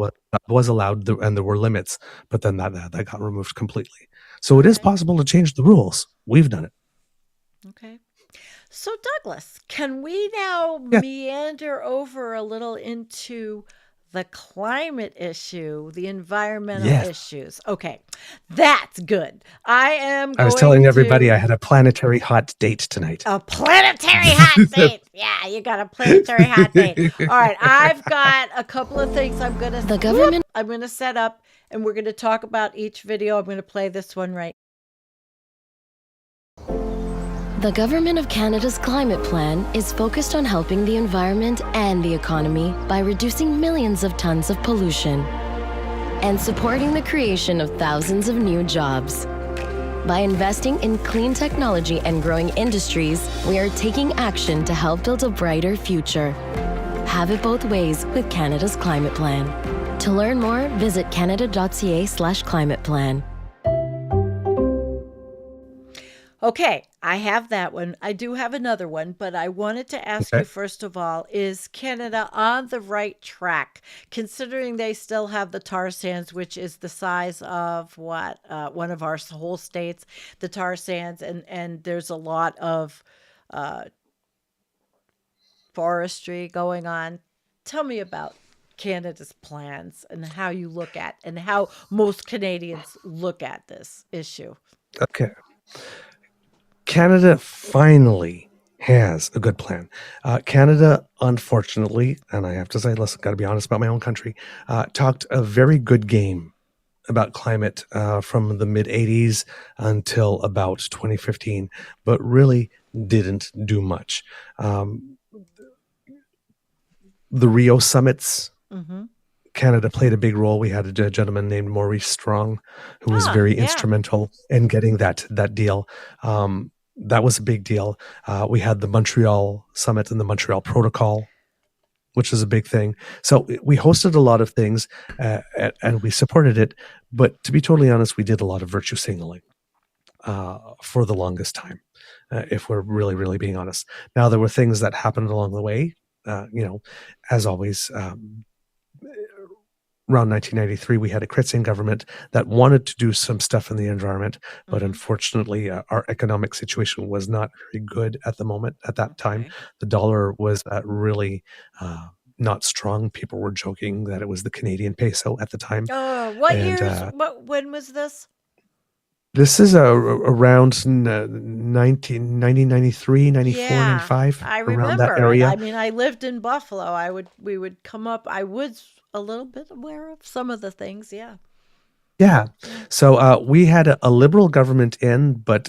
was allowed, and there were limits, but then that got removed completely. So all it is right, possible to change the rules. We've done it. okay. So, Douglas, can we now Yeah. meander over a little into the climate issue, the environmental Yes. issues? Okay, that's good. I am I was going telling everybody to I had a planetary hot date tonight. a planetary hot date. Yeah, you got a planetary hot date. All right, I've got a couple of things I'm gonna set up, and we're gonna talk about each video. I'm gonna play this one right. The Government of Canada's climate plan is focused on helping the environment and the economy by reducing millions of tons of pollution and supporting the creation of thousands of new jobs. By investing in clean technology and growing industries, we are taking action to help build a brighter future. Have it both ways with Canada's climate plan. To learn more, visit canada.ca/climateplan. Okay, I have that one. I do have another one, but I wanted to ask Okay. you first of all, is Canada on the right track, considering they still have the tar sands, which is the size of what one of our whole states, the tar sands, and there's a lot of uh, forestry going on. Tell me about Canada's plans and how you look at and how most Canadians look at this issue. Okay. Canada finally has a good plan. Canada, unfortunately, and I have to say, listen, got to be honest about my own country, talked a very good game about climate from the mid 80s until about 2015, but really didn't do much. The Rio summits, Mm-hmm. Canada played a big role. We had a gentleman named Maurice Strong who was Ah, very yeah. instrumental in getting that deal. That was a big deal. We had the Montreal Summit and the Montreal Protocol, which is a big thing. So we hosted a lot of things and we supported it. But to be totally honest, we did a lot of virtue signaling for the longest time, if we're really, really being honest. Now, there were things that happened along the way, as always. Around 1993, we had a Chrétien government that wanted to do some stuff in the environment, but Mhm. unfortunately, our economic situation was not very good at the moment. At that time, Okay. the dollar was really not strong. People were joking that it was the Canadian peso at the time. Oh, what And years? When was this? this is around 1993, 94, Yeah, 95, I around that remember it. area. I mean, I lived in Buffalo. We would come up. I was a little bit aware of some of the things. Yeah. Yeah. Yeah. So we had a liberal government but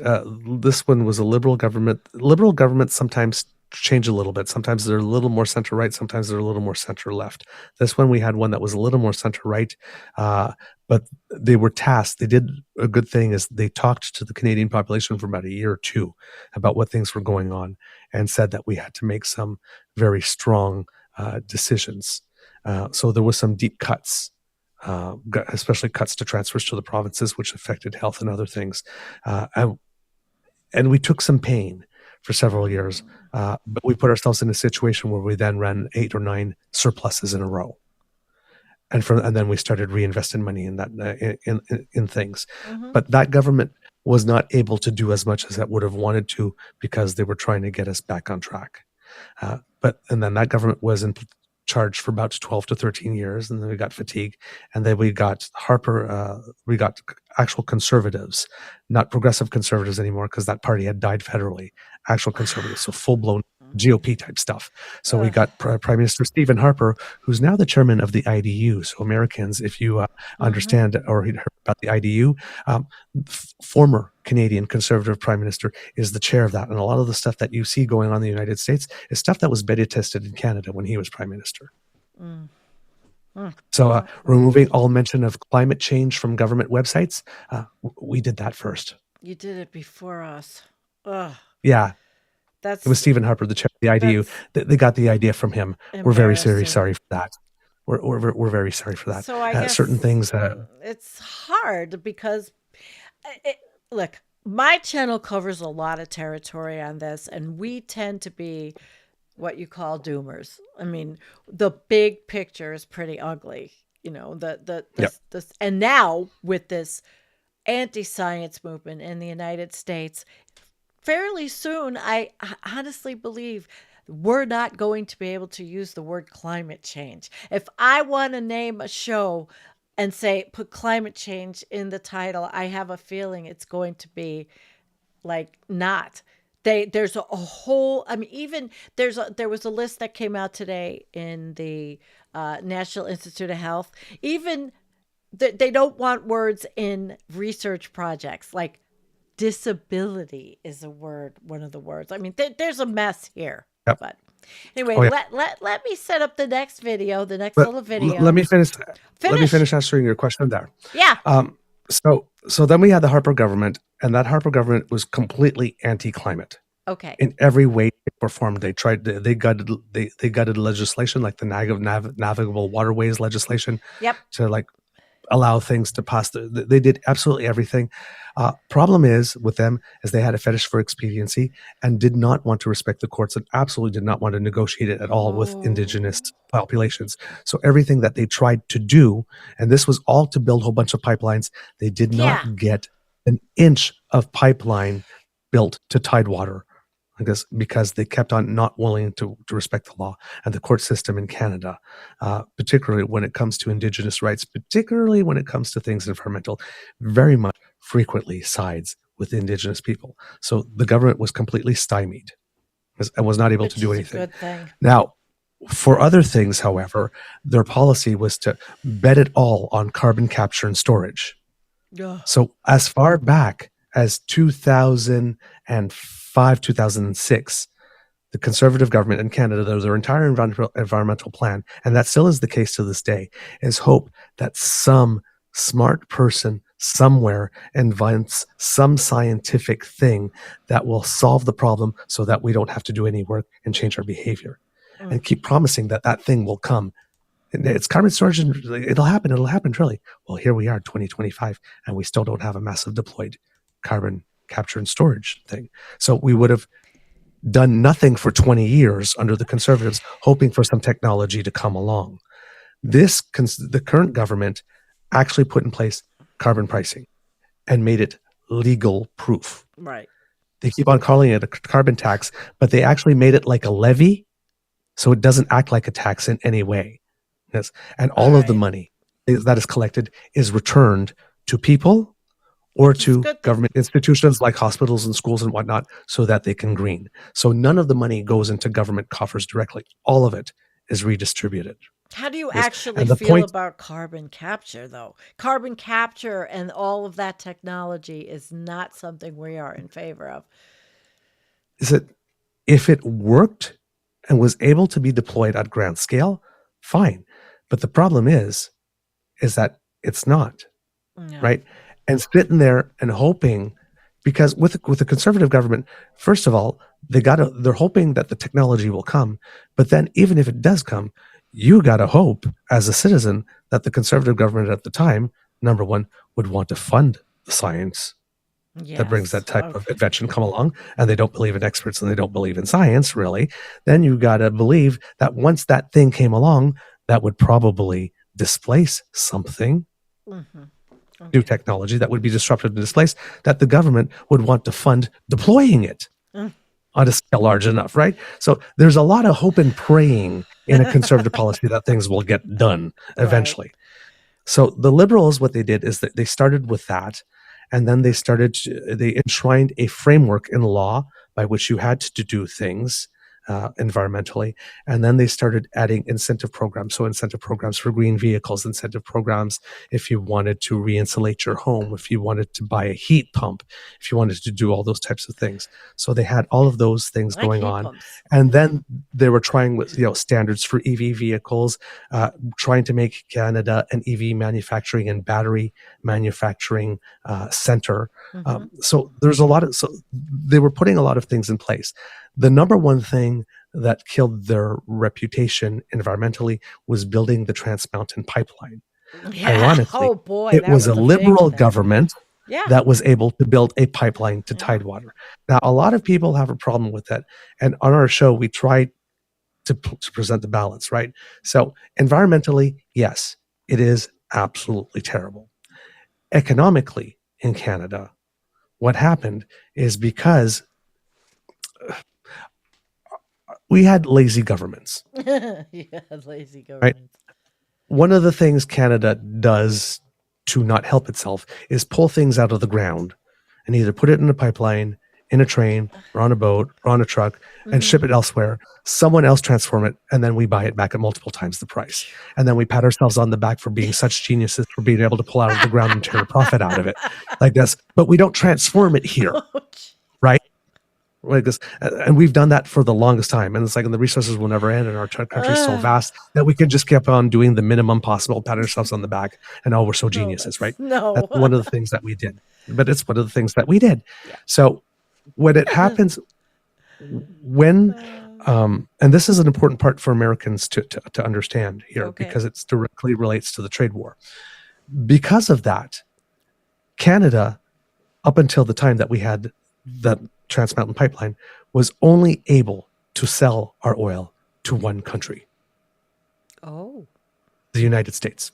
this one was a liberal government. Liberal governments sometimes change a little bit. Sometimes they're a little more center right. Sometimes they're a little more center left. This one, we had one that was a little more center right, but they were tasked. They did a good thing is they talked to the Canadian population for about a year or two about what things were going on and said that we had to make some very strong decisions. So there was some deep cuts, especially cuts to transfers to the provinces, which affected health and other things. And we took some pain for several years, but we put ourselves in a situation where we then ran 8 or 9 surpluses in a row. and then we started reinvesting money in that in things. Mhm. But that government was not able to do as much as it would have wanted to because they were trying to get us back on track. And then that government was in charge for about 12 to 13 years, and then we got fatigue, and then we got we got actual conservatives, not progressive conservatives anymore, because that party had died federally. Actual conservatives, so full-blown GOP type stuff. So we got Prime Minister Stephen Harper, who's now the chairman of the IDU. So Americans, if you understand or heard about the IDU, former Canadian Conservative Prime Minister is the chair of that. And a lot of the stuff that you see going on in the United States is stuff that was beta tested in Canada when he was Prime Minister. So removing all mention of climate change from government websites, we did that first. You did it before us. Ugh. Yeah. That's It was Stephen Harper, the chair of the IDU. They got the idea from him. We're very, very sorry for that. We're very sorry for that. So I guess certain things. it's hard because, look, my channel covers a lot of territory on this, and we tend to be what you call doomers. I mean, the big picture is pretty ugly, and now with this anti-science movement in the United States, fairly soon, I honestly believe we're not going to be able to use the word climate change. If I want to name a show and say, put climate change in the title, I have a feeling it's going to be like not. There's a whole, I mean, even there was a list that came out today in the National Institute of Health. Even they don't want words in research projects. Like disability is one of the words. I mean, there's a mess here. Yep. But anyway, let me set up the next video, little video. Let me finish. Let me finish answering your question there. Yeah. So then we had the Harper government, and that Harper government was completely anti-climate. Okay. In every way, shape, or form. They tried. They gutted legislation like the navigable waterways legislation. Yep. To like allow things to pass. They did absolutely everything. Problem is with them is they had a fetish for expediency and did not want to respect the courts and absolutely did not want to negotiate it at all with indigenous populations. So everything that they tried to do, and this was all to build a whole bunch of pipelines, they did not get an inch of pipeline built to Tidewater. I guess because they kept on not willing to respect the law and the court system in Canada, particularly when it comes to Indigenous rights, particularly when it comes to things environmental, very much frequently sides with Indigenous people. So the government was completely stymied and was not able to do anything. Good thing. Now, for other things, however, their policy was to bet it all on carbon capture and storage. So as far back as 2005, 2006, the Conservative government in Canada, their entire environmental plan, and that still is the case to this day, is hope that some smart person somewhere invents some scientific thing that will solve the problem so that we don't have to do any work and change our behavior. And keep promising that that thing will come. And it's carbon storage, and it'll happen, really. Well, here we are, 2025, and we still don't have a massive deployed carbon capture and storage thing. So we would have done nothing for 20 years under the Conservatives, hoping for some technology to come along. The current government actually put in place carbon pricing and made it legal proof. Right. They keep on calling it a carbon tax, but they actually made it like a levy, so it doesn't act like a tax in any way. Yes. And all of the money that is collected is returned to people or to government institutions like hospitals and schools and whatnot so that they can green. So none of the money goes into government coffers directly. All of it is redistributed. How do you actually feel about carbon capture, though? Carbon capture and all of that technology is not something we are in favor of. Is it, if it worked and was able to be deployed at grand scale, fine. But the problem is that it's not, right? And sitting there and hoping, because with the Conservative government, first of all, they're hoping that the technology will come. But then even if it does come, you got to hope as a citizen that the Conservative government at the time, number one, would want to fund the science that brings that type of invention come along, and they don't believe in experts and they don't believe in science, really. Then you got to believe that once that thing came along, that would probably displace something, Mm-hmm. new technology that would be disruptive and displaced, that the government would want to fund deploying it on a scale large enough, right? So there's a lot of hope and praying in a conservative policy that things will get done eventually. Right. So the Liberals, what they did is that they started with that, and then they enshrined a framework in law by which you had to do things environmentally, and then they started adding incentive programs. So incentive programs for green vehicles, incentive programs if you wanted to re-insulate your home, if you wanted to buy a heat pump, if you wanted to do all those types of things. So they had all of those things Like going heat on. pumps. And then they were trying with standards for EV vehicles, trying to make Canada an EV manufacturing and battery manufacturing center. Mm-hmm. So there's so they were putting a lot of things in place. The number one thing that killed their reputation environmentally was building the Trans Mountain Pipeline. Yeah. Ironically, Oh boy, it that was a big liberal thing. government Yeah. that was able to build a pipeline to Yeah. Tidewater. Now, a lot of people have a problem with that. And on our show, we try to present the balance, right? So environmentally, yes, it is absolutely terrible. Economically, in Canada, what happened is because we had lazy governments. Yeah, lazy governments. One of the things Canada does to not help itself is pull things out of the ground and either put it in a pipeline, in a train, or on a boat, or on a truck, and ship it elsewhere. Someone else transform it, and then we buy it back at multiple times the price. And then we pat ourselves on the back for being such geniuses for being able to pull out of the ground and turn a profit out of it like this. But we don't transform it here, right? Like this, and we've done that for the longest time, and it's like, and the resources will never end, and our country is so vast that we can just keep on doing the minimum possible, pat ourselves on the back, and we're so geniuses, right? No. That's one of the things that we did, but it's one of the things that we did. Yeah. So when it happens, when and this is an important part for Americans to understand here, because it directly relates to the trade war. Because of that, Canada, up until the time that we had the Trans Mountain Pipeline, was only able to sell our oil to one country. Oh. The United States.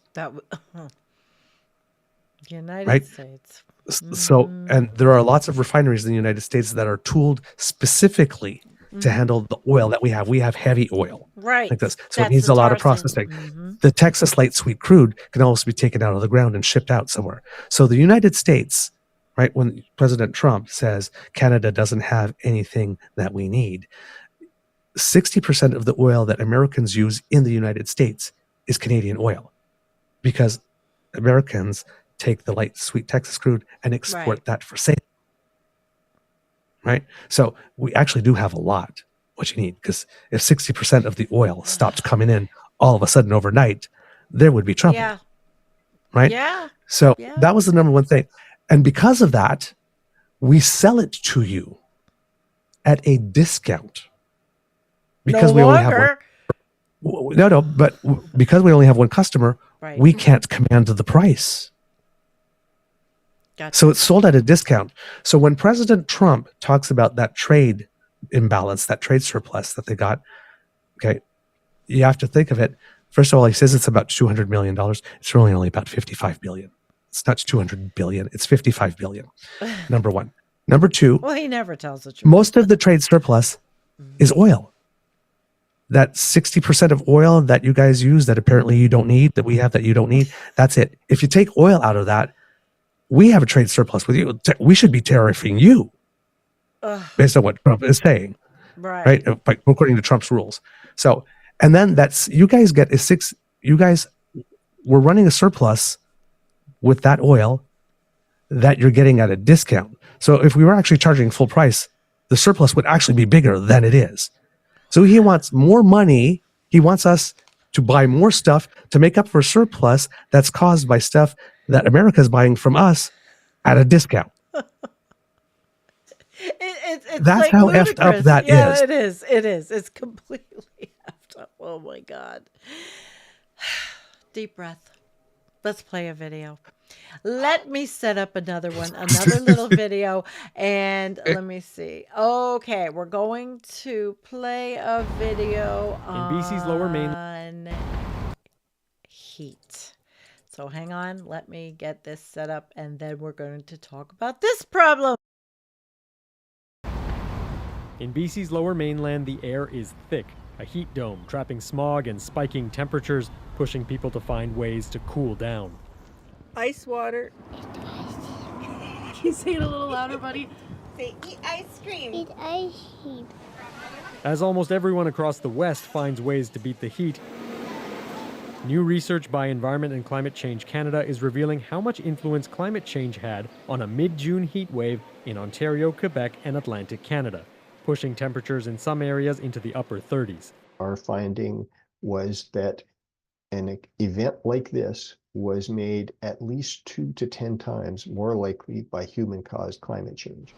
United States. So, and there are lots of refineries in the United States that are tooled specifically to handle the oil that we have. We have heavy oil. Right. Like this. So it needs a lot of processing. The Texas light sweet crude can also be taken out of the ground and shipped out somewhere. So the United States, right, when President Trump says Canada doesn't have anything that we need, 60% of the oil that Americans use in the United States is Canadian oil, because Americans take the light sweet Texas crude and export that for sale. Right? So we actually do have a lot what you need, because if 60% of the oil stopped coming in all of a sudden overnight, there would be trouble. Yeah. Right? Yeah. So that was the number one thing. And because of that, we sell it to you at a discount. Because we only have one. But because we only have one customer, we can't command the price. Gotcha. So it's sold at a discount. So when President Trump talks about that trade imbalance, that trade surplus that they got, okay, you have to think of it. First of all, he says it's about $200 million. It's really only about $55 billion. It's not $200 billion. It's $55 billion. Number one. Number two. Well, he never tells the truth. Most of the trade surplus is oil. That 60% of oil that you guys use that apparently you don't need, that we have that you don't need, that's it. If you take oil out of that, we have a trade surplus with you. We should be tariffing you based on what Trump is saying. Right? According to Trump's rules. So, and then you guys get we're running a surplus with that oil that you're getting at a discount. So if we were actually charging full price, the surplus would actually be bigger than it is. So he wants more money. He wants us to buy more stuff to make up for surplus that's caused by stuff that America is buying from us at a discount. It's that's like how ludicrous. effed up that is. It is. It is. It's completely effed up. Oh my God. Deep breath. Let's play a video. Let me set up another one, another little video, and let me see. Okay, we're going to play a video in BC's Lower Main. heat. So hang on, let me get this set up, and then we're going to talk about this problem. In BC's lower mainland, the air is thick, a heat dome trapping smog and spiking temperatures, pushing people to find ways to cool down. Ice water. Can you say it a little louder, buddy? Say, eat ice cream. Eat ice cream. As almost everyone across the West finds ways to beat the heat, new research by Environment and Climate Change Canada is revealing how much influence climate change had on a mid-June heat wave in Ontario, Quebec, and Atlantic Canada, pushing temperatures in some areas into the upper 30s. Our finding was that an event like this was made at least 2 to 10 times more likely by human-caused climate change.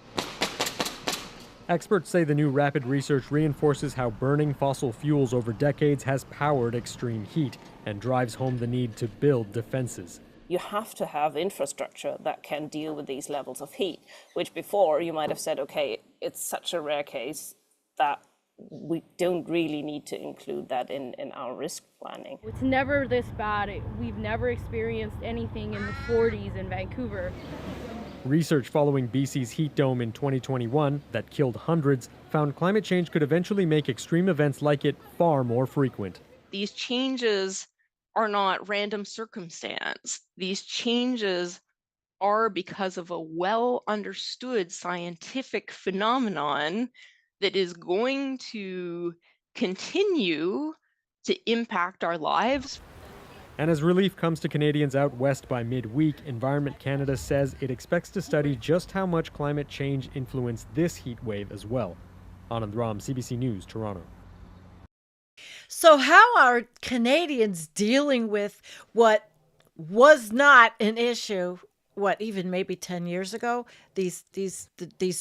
Experts say the new rapid research reinforces how burning fossil fuels over decades has powered extreme heat and drives home the need to build defenses. You have to have infrastructure that can deal with these levels of heat, which before you might have said, okay, it's such a rare case that we don't really need to include that in our risk planning. It's never this bad. We've never experienced anything in the 40s in Vancouver. Research following BC's heat dome in 2021 that killed hundreds found climate change could eventually make extreme events like it far more frequent. These changes are not random circumstance. These changes are because of a well understood scientific phenomenon that is going to continue to impact our lives. And as relief comes to Canadians out west by midweek, Environment Canada says it expects to study just how much climate change influenced this heat wave as well. Anand Ram, CBC News, Toronto. So how are Canadians dealing with what was not an issue, even maybe 10 years ago? These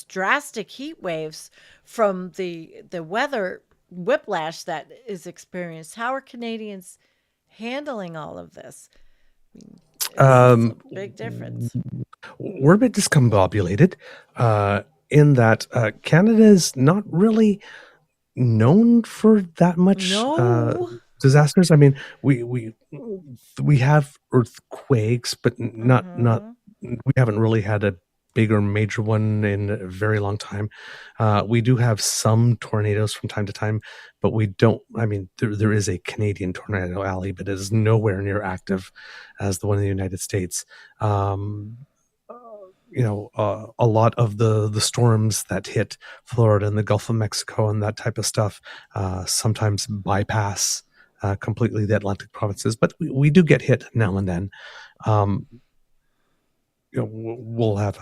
drastic heat waves from the weather whiplash that is experienced. How are Canadians handling all of this? It's a big difference. We're a bit discombobulated in that Canada's not really known for that much disasters. I mean, we have earthquakes, but not we haven't really had a big or major one in a very long time. We do have some tornadoes from time to time, but we don't. I mean, there is a Canadian tornado alley, but it is nowhere near active as the one in the United States. A lot of the storms that hit Florida and the Gulf of Mexico and that type of stuff sometimes bypass completely the Atlantic provinces, but we do get hit now and then. We'll have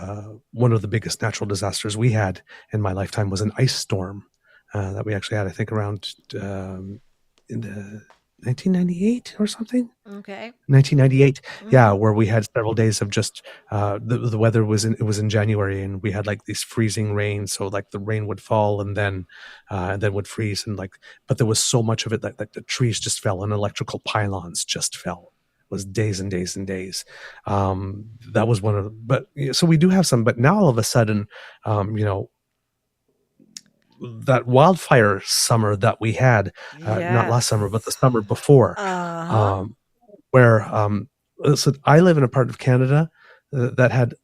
one of the biggest natural disasters we had in my lifetime was an ice storm that we actually had, I think, around in the 1998 or something. Okay. 1998, yeah, where we had several days of just the weather was in January, and we had like these freezing rain. So like the rain would fall and then would freeze, and but there was so much of it that the trees just fell and electrical pylons just fell. It was days and days and days. That was one of the, but so we do have some. But now all of a sudden, that wildfire summer that we had, not last summer, but the summer before, where so I live in a part of Canada that had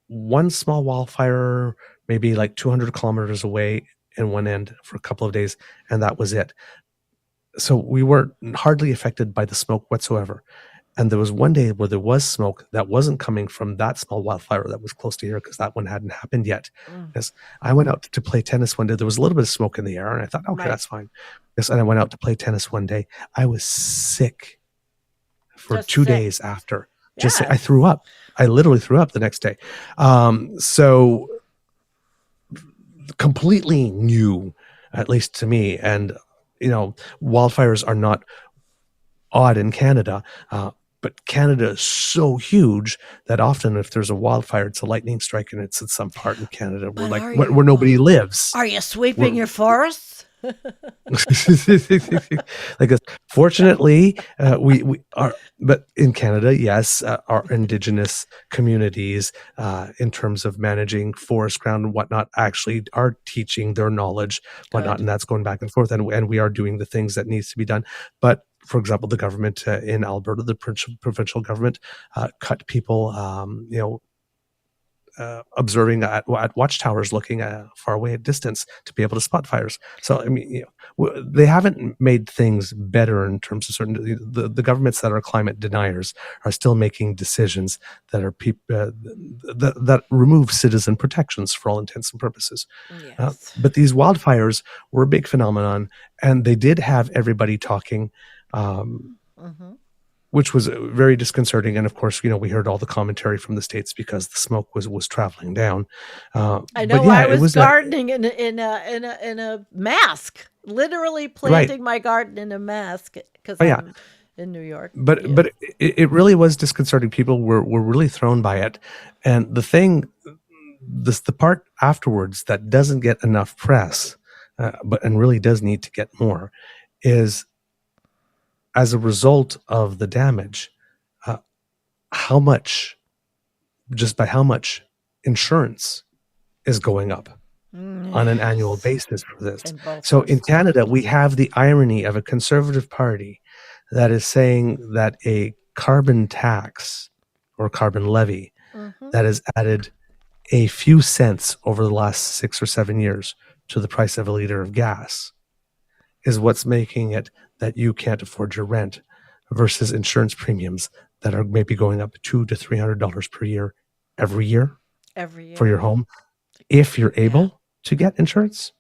one small wildfire, maybe like 200 kilometers away in one end for a couple of days, and that was it. So we weren't hardly affected by the smoke whatsoever. And there was one day where there was smoke that wasn't coming from that small wildfire that was close to here, because that one hadn't happened yet. Yes, I went out to play tennis one day. There was a little bit of smoke in the air, and I thought, okay, that's fine. Yes, and I went out to play tennis one day. I was sick for Just 2 sick. days after. Just I threw up. I literally threw up the next day. So completely new, at least to me. And wildfires are not odd in Canada. But Canada is so huge that often if there's a wildfire, it's a lightning strike, and it's in some part in Canada where nobody lives. Are you sweeping your forests? Fortunately, we are, but in Canada, yes, our Indigenous communities, in terms of managing forest ground and whatnot, actually are teaching their knowledge, whatnot, and that's going back and forth, and we are doing the things that needs to be done. But for example, the government in Alberta, the provincial government, cut people, observing at watchtowers, looking far away at distance to be able to spot fires. So, I mean, they haven't made things better in terms of certain. The governments that are climate deniers are still making decisions that are that remove citizen protections for all intents and purposes. Yes. But these wildfires were a big phenomenon, and they did have everybody talking. Which was very disconcerting, and of course, we heard all the commentary from the States because the smoke was traveling down. I know. But yeah, I it was was gardening in a mask, literally planting my garden in a mask because I'm in New York. But it really was disconcerting. People were really thrown by it, and the part afterwards that doesn't get enough press, and really does need to get more, is as a result of the damage, how much insurance is going up on an annual basis for this. So in Canada, we have the irony of a Conservative Party that is saying that a carbon tax or carbon levy that has added a few cents over the last 6 or 7 years to the price of a liter of gas is what's making it that you can't afford your rent, versus insurance premiums that are maybe going up $200 to $300 per year every year for your home, if you're able to get insurance.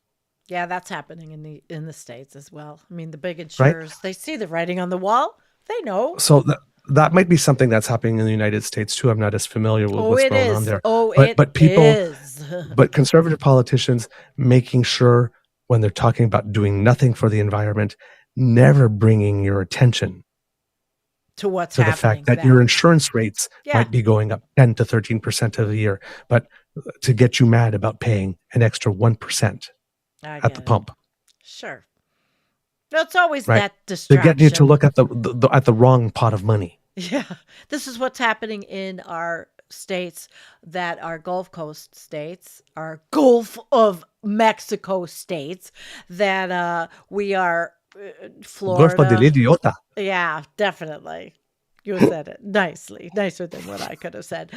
Yeah, that's happening in the States as well. I mean, the big insurers, they see the writing on the wall. They know. So that might be something that's happening in the United States too. I'm not as familiar with what's going on there. But people, but conservative politicians making sure when they're talking about doing nothing for the environment, never bringing your attention to what's to the fact that your insurance rates might be going up 10 to 13% of the year, but to get you mad about paying an extra 1% at the pump. Sure. No, it's always that distraction. To get you to look at the wrong pot of money. Yeah. This is what's happening in our states that are Gulf Coast states, our Gulf of Mexico states, that we are Florida. Golfo del Idiota. Yeah, definitely. You said it nicely, nicer than what I could have said.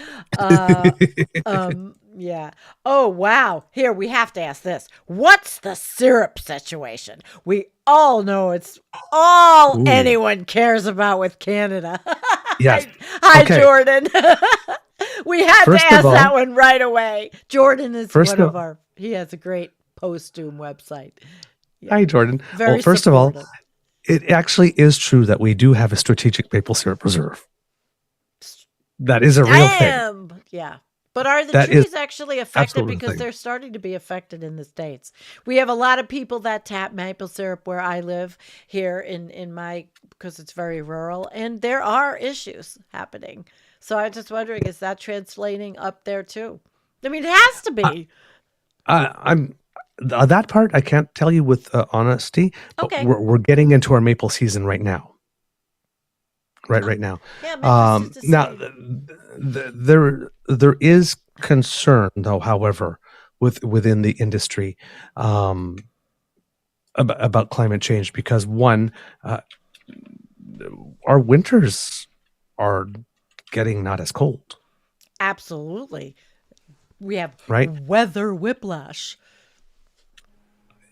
Yeah. Oh, wow. Here, we have to ask this. What's the syrup situation? We all know it's all anyone cares about with Canada. Yes. Hi, Jordan. We had to ask that one right away. Jordan is he has a great Posthume website. Yeah. Hi, Jordan. Well, first of all, it actually is true that we do have a strategic maple syrup reserve. That is a real thing. Yeah. But are the trees actually affected? Because they're starting to be affected in the States. We have a lot of people that tap maple syrup where I live here in my, because it's very rural, and there are issues happening. So I'm just wondering, is that translating up there too? I mean, it has to be. That part I can't tell you with honesty. But we're getting into our maple season right now. Right now. Yeah, now there is concern, though, however, within the industry about climate change, because one, our winters are getting not as cold. Absolutely. We have weather whiplash.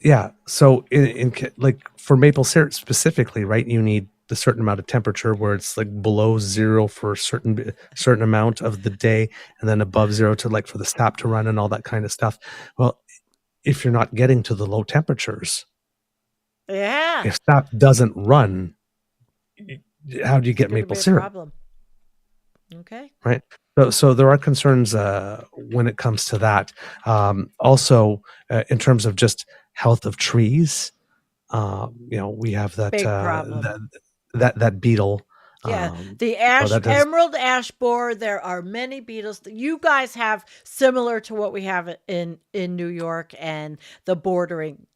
Yeah. So in like for maple syrup specifically, right, you need a certain amount of temperature where it's like below zero for a certain amount of the day, and then above zero to like for the sap to run and all that kind of stuff. Well, if you're not getting to the low temperatures, if sap doesn't run, how do you get maple syrup? Problem. Okay. Right. So there are concerns when it comes to that. Also, in terms of just health of trees, we have that that beetle. Yeah, the emerald ash borer. There are many beetles that you guys have similar to what we have in New York and the bordering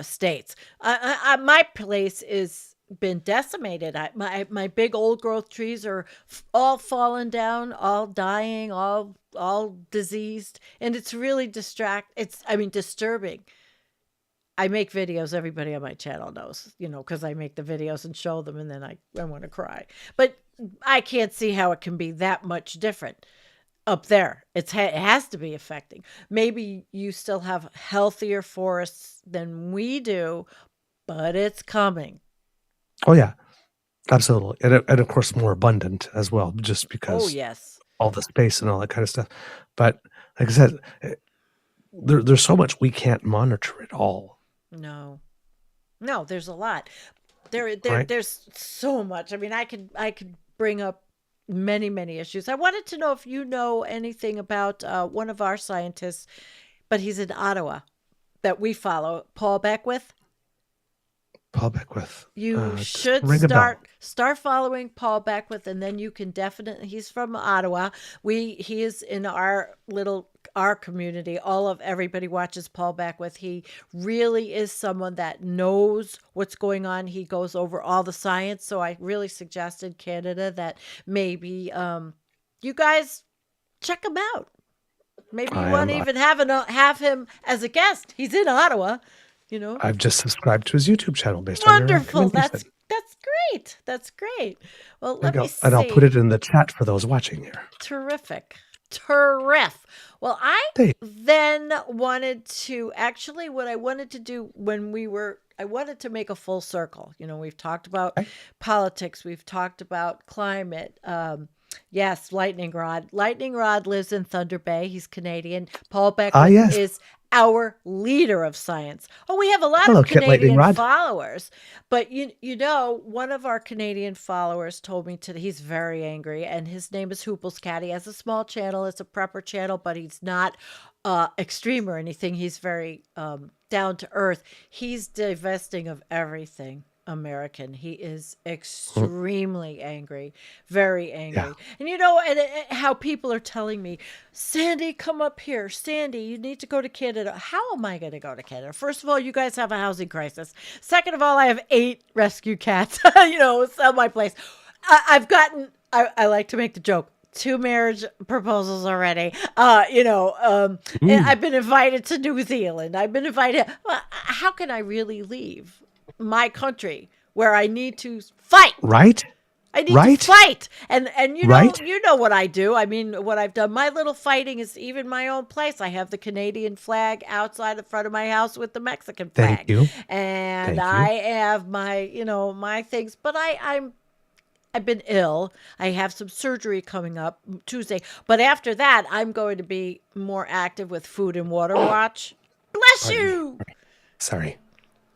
states. My place is been decimated. My big old growth trees are all fallen down, all dying, all diseased, and it's really disturbing. I make videos. Everybody on my channel knows, because I make the videos and show them, and then I want to cry. But I can't see how it can be that much different up there. It has to be affecting. Maybe you still have healthier forests than we do, but it's coming. Oh yeah, absolutely, and of course more abundant as well, just Oh, because yes. all the space and all that kind of stuff. But like I said, there's so much we can't monitor at all, No, there's a lot. right? There's so much. I mean, I could bring up many issues. I wanted to know if you know anything about one of our scientists, but he's in Ottawa that we follow, Paul Beckwith. Paul Beckwith. You should Ring a bell. start following Paul Beckwith, and then you can definitely. He's from Ottawa. He is in our community. Everybody watches Paul Beckwith. He really is someone that knows what's going on. He goes over all the science. So I really suggested Canada that maybe you guys check him out. Maybe you want to even have him as a guest. He's in Ottawa. I've just subscribed to his YouTube channel based on your Wonderful. recommendation. That's great. That's great. Well, There let you me go. see. And I'll put it in the chat for those watching here. Terrific. Well, I Hey. then wanted to actually what I wanted to do I wanted to make a full circle. We've talked about Okay. politics, we've talked about climate. Yes, Lightning Rod. Lightning Rod lives in Thunder Bay. He's Canadian. Paul Beckwith yes. is our leader of science. Oh, we have a lot Hello, of Kit Lightning Canadian Rod. followers. But one of our Canadian followers told me today he's very angry, and his name is Hooples Cat. He has a small channel. It's a prepper channel, but he's not extreme or anything. He's very down to earth. He's divesting of everything American. He is extremely angry, very angry. Yeah. And how people are telling me, Sandy, come up here. Sandy, you need to go to Canada. How am I going to go to Canada? First of all, you guys have a housing crisis. Second of all, I have 8 rescue cats, sell my place. I've gotten, I like to make the joke, 2 marriage proposals already. And I've been invited to New Zealand. I've been invited. Well, how can I really leave my country where I need to fight? Right? I need to fight. And Right? you know what I do. I mean, what I've done. My little fighting is even my own place. I have the Canadian flag outside the front of my house with the Mexican flag. Thank you. And Thank you. I have my, my things, but I've been ill. I have some surgery coming up Tuesday. But after that, I'm going to be more active with Food and Water Watch. Bless Pardon me. you. Sorry.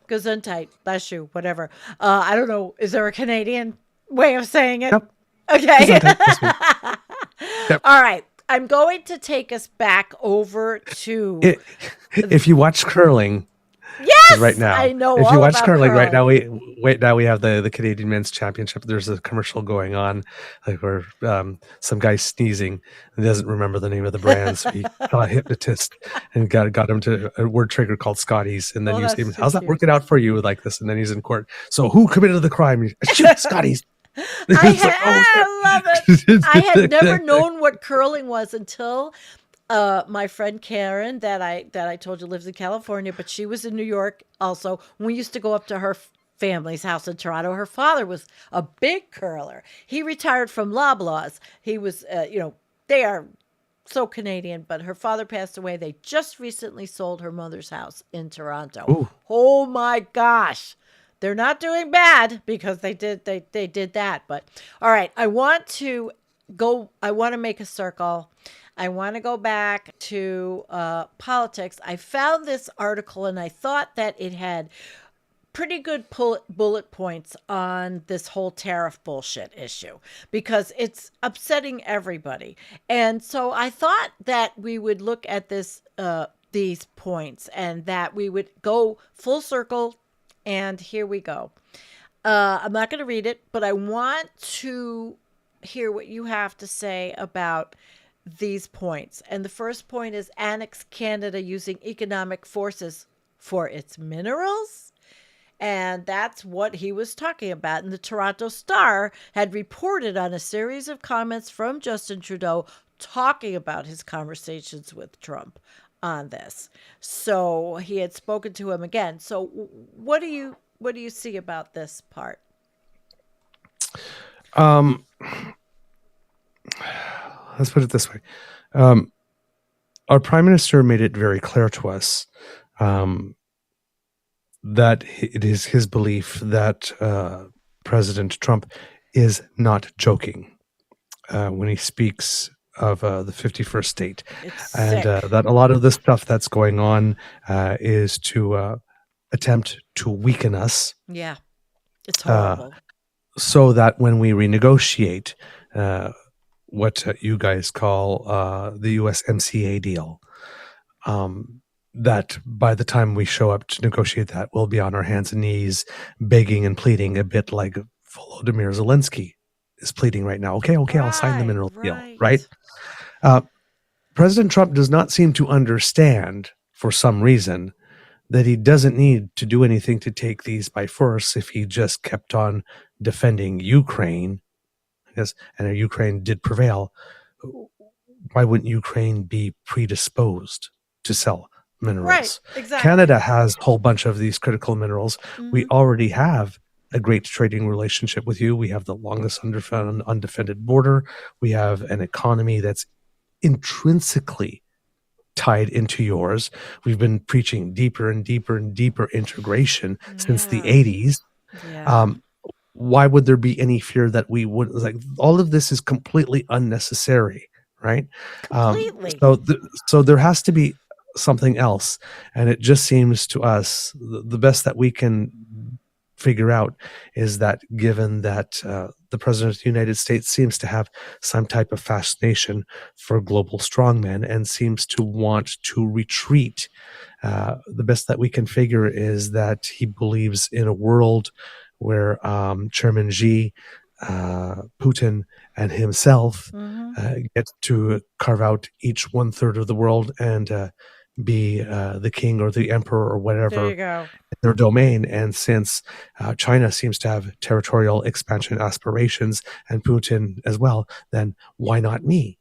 Gesundheit. Bless you. Whatever. I don't know. Is there a Canadian way of saying it? Yep. Okay. Gesundheit. That's me. Yep. All right. I'm going to take us back over to... If you watch curling, Yes, right now, I know. if all you watch about curling right now, curling. we have the Canadian Men's Championship. There's a commercial going on, like where some guy sneezing and doesn't remember the name of the brand, so he got a hypnotist and got him to a word trigger called Scotties, and then Oh, you see that's him, too how's that cute. working out for you like this? And then he's in court. So who committed the crime? Shoot, Scotties. I love it. I had never known what curling was until my friend Karen, that I told you lives in California, but she was in New York also. We used to go up to her family's house in Toronto. Her father was a big curler. He retired from Loblaws. He was, they are so Canadian, but her father passed away. They just recently sold her mother's house in Toronto. Ooh. Oh my gosh. They're not doing bad because they did that. But all right, I want to make a circle. I want to go back to politics. I found this article and I thought that it had pretty good bullet points on this whole tariff bullshit issue because it's upsetting everybody. And so I thought that we would look at these points and that we would go full circle. And here we go. I'm not going to read it, but I want to hear what you have to say about these points. And the first point is annex Canada using economic forces for its minerals. And that's what he was talking about. And the Toronto Star had reported on a series of comments from Justin Trudeau talking about his conversations with Trump. on this. So he had spoken to him again. So what do you see about this part? Um, let's put it this way. Um, our prime minister made it very clear to us um, that it is his belief that President Trump is not joking when he speaks of the 51st state, It's and sick. that a lot of the stuff that's going on is to attempt to weaken us Yeah. It's uh, horrible. so that when we renegotiate what you guys call the USMCA deal, that by the time we show up to negotiate that, we'll be on our hands and knees begging and pleading, a bit like Volodymyr Zelensky is pleading right now. Okay, I'll sign the mineral deal, right? President Trump does not seem to understand, for some reason, that he doesn't need to do anything to take these by force if he just kept on defending Ukraine. Yes, and Ukraine did prevail. Why wouldn't Ukraine be predisposed to sell minerals? Right, exactly. Canada has a whole bunch of these critical minerals. We already have a great trading relationship with you. We have the longest undefended border. We have an economy that's intrinsically tied into yours. We've been preaching deeper and deeper and deeper integration since the 80s. Yeah. Why would there be any fear that we would, like, all of this is completely unnecessary, right? Completely. So there has to be something else, and it just seems to us the best that we can figure out is that, given that the president of the United States seems to have some type of fascination for global strongmen and seems to want to retreat, the best that we can figure is that he believes in a world where Chairman Xi, Putin, and himself get to carve out each 1/3 of the world and be the king or the emperor or whatever There you go. in their domain. And since China seems to have territorial expansion aspirations, and Putin as well, then why not me?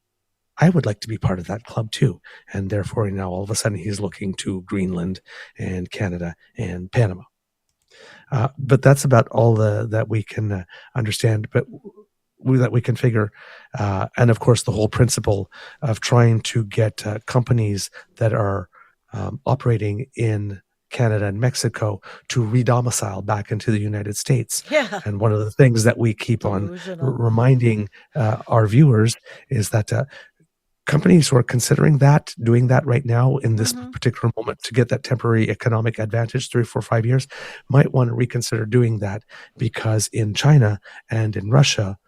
I would like to be part of that club too. And therefore, now all of a sudden he's looking to Greenland and Canada and Panama. But that's about all that we can understand, but that we can figure. And of course, the whole principle of trying to get companies that are operating in Canada and Mexico to redomicile back into the United States. Yeah. And one of the things that we keep on Delusional. reminding our viewers is that companies who are considering that, doing that right now in this particular moment to get that temporary economic advantage, 3, 4, 5 years, might want to reconsider doing that, because in China and in Russia,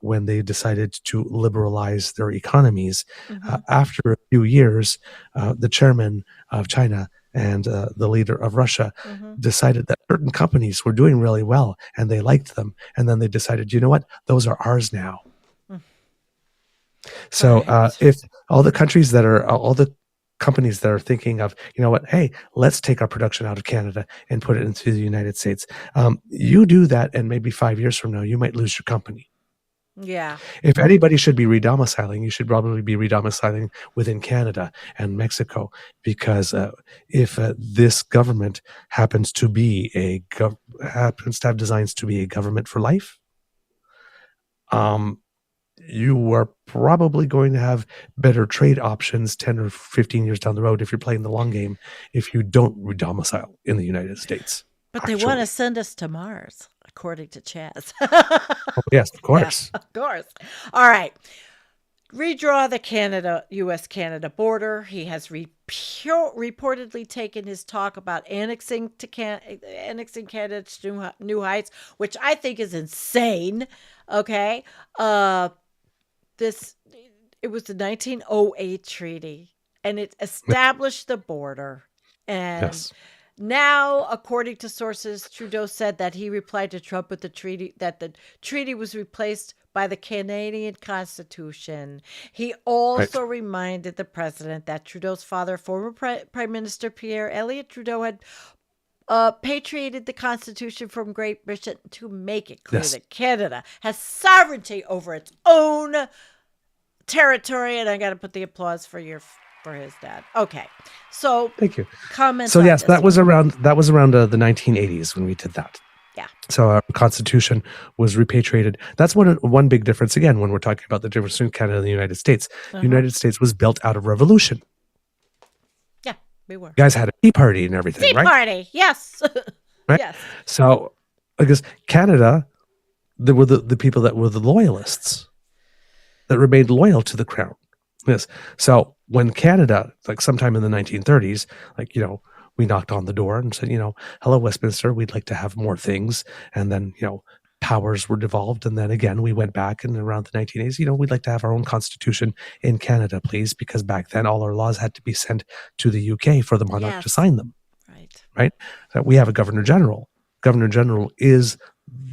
when they decided to liberalize their economies, after a few years, the chairman of China and the leader of Russia decided that certain companies were doing really well and they liked them. And then they decided, you know what, those are ours now. So if all the countries that are, all the companies that are thinking of, you know what, hey, let's take our production out of Canada and put it into the United States, you do that, and maybe 5 years from now, you might lose your company. Yeah. If anybody should be redomiciling, you should probably be redomiciling within Canada and Mexico, because if this government happens to be happens to have designs to be a government for life, you are probably going to have better trade options 10 or 15 years down the road if you're playing the long game, if you don't redomicile in the United States. But they want to send us to Mars, according to Chaz. Oh, yes, of course. Yeah, of course. All right. Redraw the U.S.-Canada border. He has reportedly taken his talk about annexing Canada to new heights, which I think is insane. Okay. It was the 1908 treaty, and it established the border. And now, according to sources, Trudeau said that he replied to Trump with the treaty was replaced by the Canadian Constitution. He also reminded the president that Trudeau's father, former Prime Minister Pierre Elliott Trudeau, had patriated the Constitution from Great Britain to make it clear that Canada has sovereignty over its own territory. And I got to put the applause for your for his dad. Okay, so Thank you. comments. So on yes, this that was one. around the 1980s when we did that. Yeah. So our constitution was repatriated. That's one big difference again when we're talking about the difference between Canada and the United States. The United States was built out of revolution. Yeah, we were. You guys had a tea party and everything, Tea right? party, yes. Right? Yes. So I guess Canada, there were the people that were the loyalists that remained loyal to the crown. Yes. So when Canada, like sometime in the 1930s, like, we knocked on the door and said, hello, Westminster, we'd like to have more things. And then, powers were devolved. And then again, we went back and around the 1980s, we'd like to have our own constitution in Canada, please, because back then all our laws had to be sent to the UK for the monarch to sign them. Right. So we have a governor general. Governor general is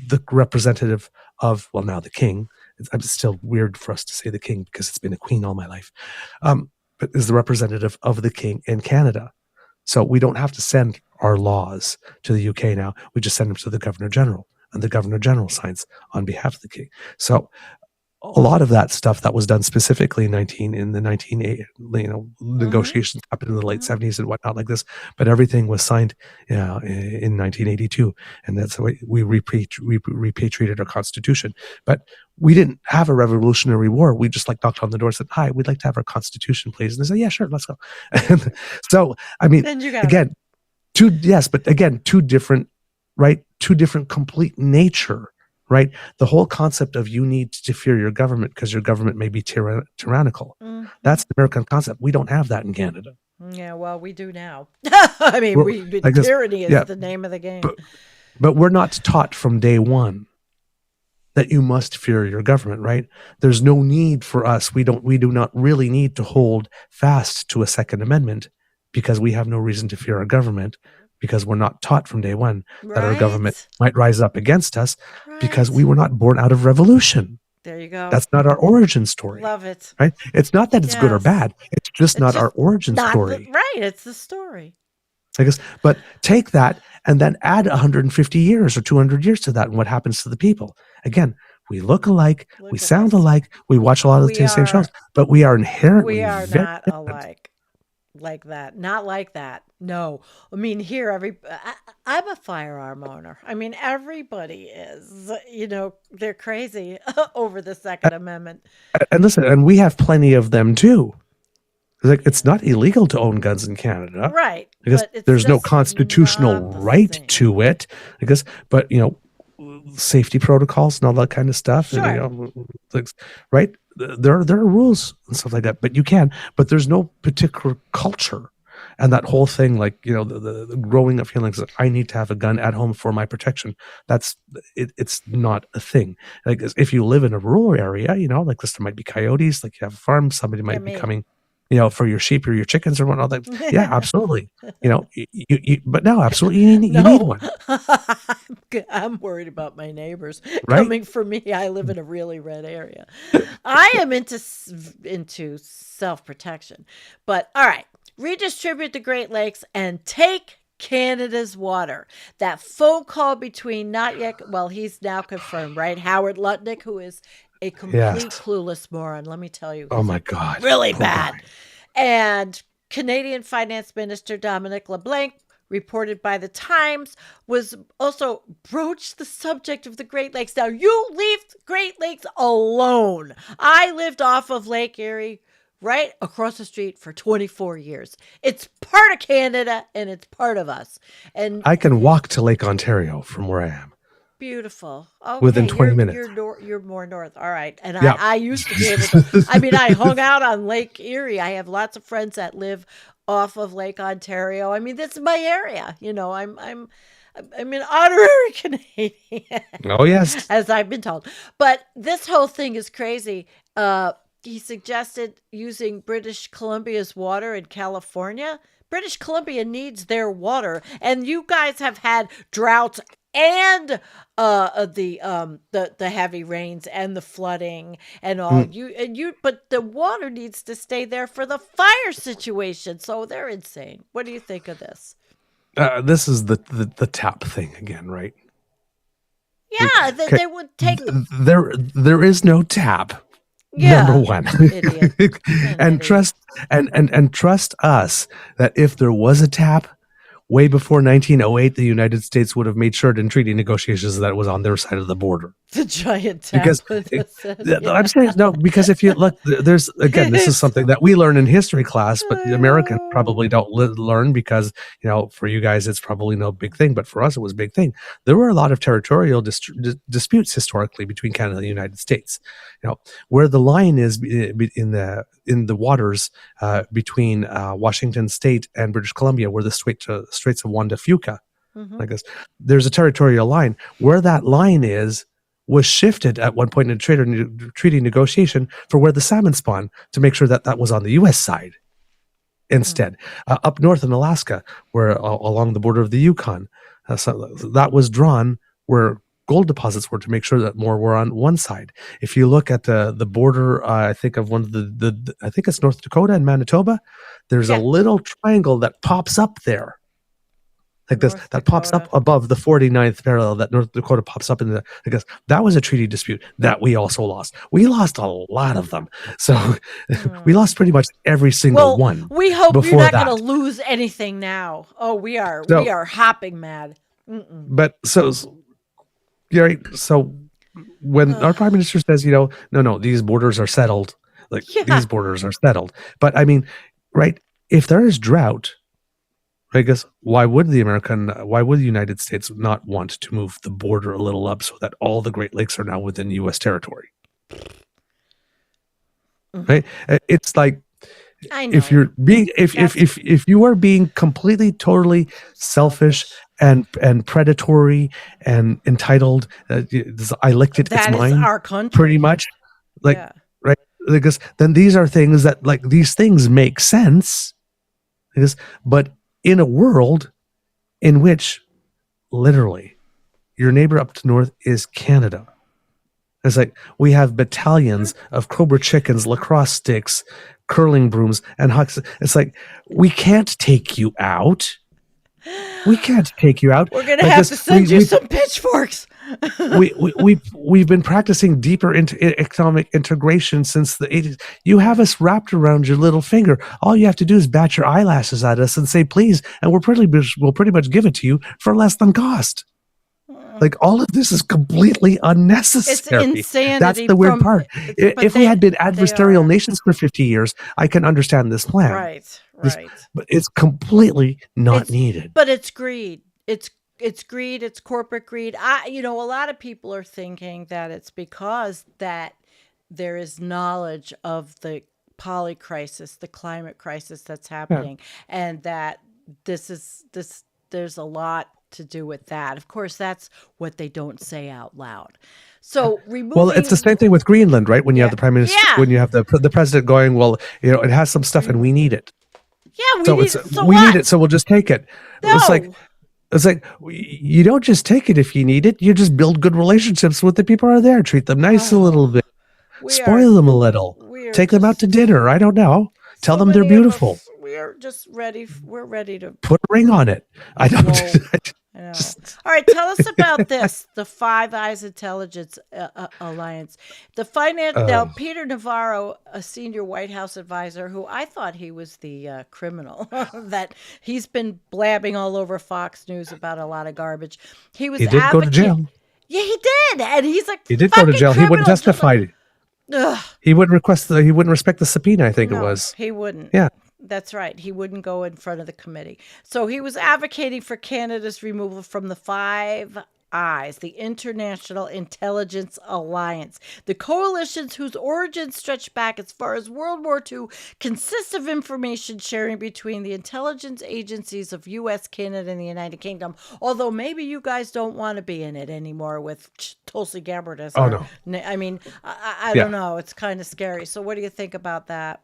the representative of, well, now the king. It's still weird for us to say the king because it's been a queen all my life, but is the representative of the king in Canada. So we don't have to send our laws to the UK now. We just send them to the governor general, and the governor general signs on behalf of the king. So a lot of that stuff that was done specifically in the 1980s, negotiations happened in the late 70s and whatnot like this, but everything was signed in 1982, and that's the way we repatriated our constitution. But we didn't have a revolutionary war. We just knocked on the door and said, "Hi, we'd like to have our constitution, please." And they said, "Yeah, sure, let's go." And so, I mean, again, two different, right? Two different complete nature. Right? The whole concept of you need to fear your government because your government may be tyrannical. That's the American concept. We don't have that in Canada. Yeah, well, we do now. I mean, tyranny is the name of the game. But we're not taught from day one that you must fear your government, right? There's no need for us. We do not really need to hold fast to a Second Amendment because we have no reason to fear our government. Because we're not taught from day one that our government might rise up against us because we were not born out of revolution. There you go. That's not our origin story. Love it. Right? It's not that it's good or bad. It's just not our origin story. Right. It's the story. I guess. But take that and then add 150 years or 200 years to that, and what happens to the people? Again, we look alike, we sound alike, we watch a lot of the same shows, but we are inherently not different. alike. Like that, not like that. No, I mean here, I'm a firearm owner. I mean everybody is. They're crazy over the Second Amendment. And listen, and we have plenty of them too. It's not illegal to own guns in Canada, right? Because there's no constitutional right to it. But safety protocols and all that kind of stuff. Sure. And, right? There are rules and stuff like that, but you can. But there's no particular culture, and that whole thing, the growing up feelings that I need to have a gun at home for my protection. That's it. It's not a thing. If you live in a rural area, there might be coyotes. Like you have a farm, somebody might be coming. For your sheep or your chickens or whatnot. Yeah, absolutely. But no, absolutely, you need one. I'm worried about my neighbors Right? coming for me. I live in a really red area. I am into self-protection. But all right, redistribute the Great Lakes and take Canada's water. That phone call between he's now confirmed, right? Howard Lutnick, who is a complete clueless moron. Let me tell you. Oh my God. Really bad. And Canadian Finance Minister Dominic LeBlanc, reported by the Times, was also broached the subject of the Great Lakes. Now, you leave Great Lakes alone. I lived off of Lake Erie right across the street for 24 years. It's part of Canada and it's part of us. And I can walk to Lake Ontario from where I am. Beautiful. Okay, within 20 minutes. You're more north. All right. And Yeah. I used to be able to, I hung out on Lake Erie. I have lots of friends that live off of Lake Ontario. I mean, this is my area. I'm an honorary Canadian. Oh, yes. As I've been told. But this whole thing is crazy. He suggested using British Columbia's water in California. British Columbia needs their water. And you guys have had droughts and the heavy rains and the flooding and all. But the water needs to stay there for the fire situation. So they're insane. What do you think of this? This is the tap thing again, right? Yeah, they would take There is no tap. Number Yeah. one. Idiot. An and idiot. trust and trust us that if there was a tap way before 1908, the United States would have made sure in treaty negotiations that it was on their side of the border. The giant tap. Because I'm serious. No, because if you look, there's again, this is something that we learn in history class, but the Americans probably don't learn because, you know, for you guys, it's probably no big thing, but for us, it was a big thing. There were a lot of territorial disputes historically between Canada and the United States. You know, where the line is in the waters between Washington State and British Columbia, where the Straits of Juan de Fuca, I guess, there's a territorial line. Where that line was shifted at one point in a treaty negotiation for where the salmon spawn, to make sure that that was on the U.S. side instead. Up north in Alaska, where along the border of the Yukon, so that was drawn where gold deposits were, to make sure that more were on one side. If you look at the border, I think of one of the I think it's North Dakota and Manitoba, there's a little triangle that pops up there. Like this, that pops up above the 49th parallel, that North Dakota pops up in the, because that was a treaty dispute that we also lost. We lost a lot of them. So we lost pretty much every single one. We hope you're before not that. going to lose anything now. Oh, we are hopping mad. But so Gary, so when our prime minister says, you know, no, these borders are settled, like these borders are settled. But I mean, right, if there is drought, I guess why would the United States not want to move the border a little up so that all the Great Lakes are now within U.S. territory? Right? It's like, I know. if you're being if you are being completely totally selfish and predatory and entitled, I licked it, that it's is mine, our country, pretty much, like right, because then these are things that, like, these things make sense, but in a world in which literally your neighbor up to north is Canada. It's like we have battalions of Cobra chickens, lacrosse sticks, curling brooms, and hucks. It's like, we can't take you out. We can't take you out. We're going to have to send you some pitchforks. We've been practicing deeper into economic integration since the 80s. You have us wrapped around your little finger. All you have to do is bat your eyelashes at us and say please, and we'll pretty much give it to you for less than cost. Like, all of this is completely unnecessary. It's insanity. That's the weird part. If we had been adversarial nations for 50 years, I can understand this plan. Right. But it's completely not needed. But it's greed. It's greed. It's corporate greed. A lot of people are thinking that it's because that there is knowledge of the poly crisis, the climate crisis that's happening, and that there's a lot to do with that. Of course, that's what they don't say out loud. So it's the same thing with Greenland, right? When you have the prime minister, when you have the president going, well, it has some stuff and we need it. Yeah, we need it, so we'll just take it. No. It's like you don't just take it if you need it. You just build good relationships with the people who are there. Treat them nice a little bit. Spoil them a little. Take them out to dinner. I don't know. Tell them they're beautiful. We are just ready. We're ready to put a ring on it. I don't. I know. All right, tell us about this, the Five Eyes Intelligence Alliance. Now, Peter Navarro, a senior White House advisor, who I thought he was the criminal, that he's been blabbing all over Fox News about a lot like, he did go to jail. Yeah, he did, and he's like, he did go to jail. He wouldn't testify. He wouldn't respect the subpoena. I think it was. He wouldn't. Yeah. That's right. He wouldn't go in front of the committee. So he was advocating for Canada's removal from the Five Eyes, the International Intelligence Alliance. The coalitions, whose origins stretch back as far as World War II, consist of information sharing between the intelligence agencies of U.S., Canada, and the United Kingdom. Although maybe you guys don't want to be in it anymore with Tulsi Gabbard as no. I mean, I don't know. It's kind of scary. So what do you think about that?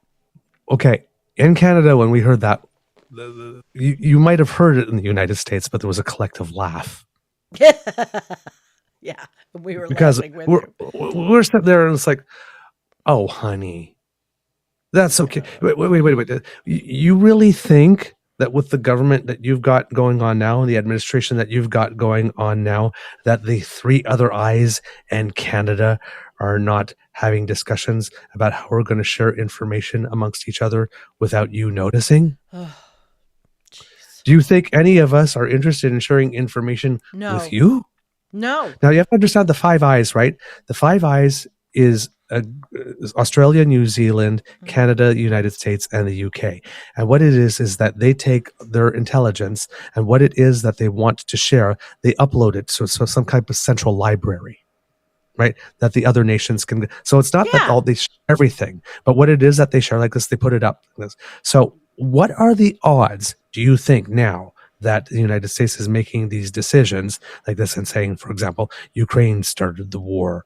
Okay. In Canada, when we heard that, you might have heard it in the United States, but there was a collective laugh. Yeah, we were because laughing with we're sitting there and it's like, oh, honey, that's okay. Wait. You really think that with the government that you've got going on now and the administration that you've got going on now, that the three other eyes and Canada are not having discussions about how we're going to share information amongst each other without you noticing? Do you think any of us are interested in sharing information with you? No. Now you have to understand the Five Eyes, right? The Five Eyes is Australia, New Zealand, Canada, United States, and the UK. And what it is that they take their intelligence and what it is that they want to share, they upload it so some kind of central library, right? That the other nations can. So it's not that they share everything, but what it is that they share like this, they put it up. So what are the odds, do you think now, that the United States is making these decisions like this and saying, for example, Ukraine started the war,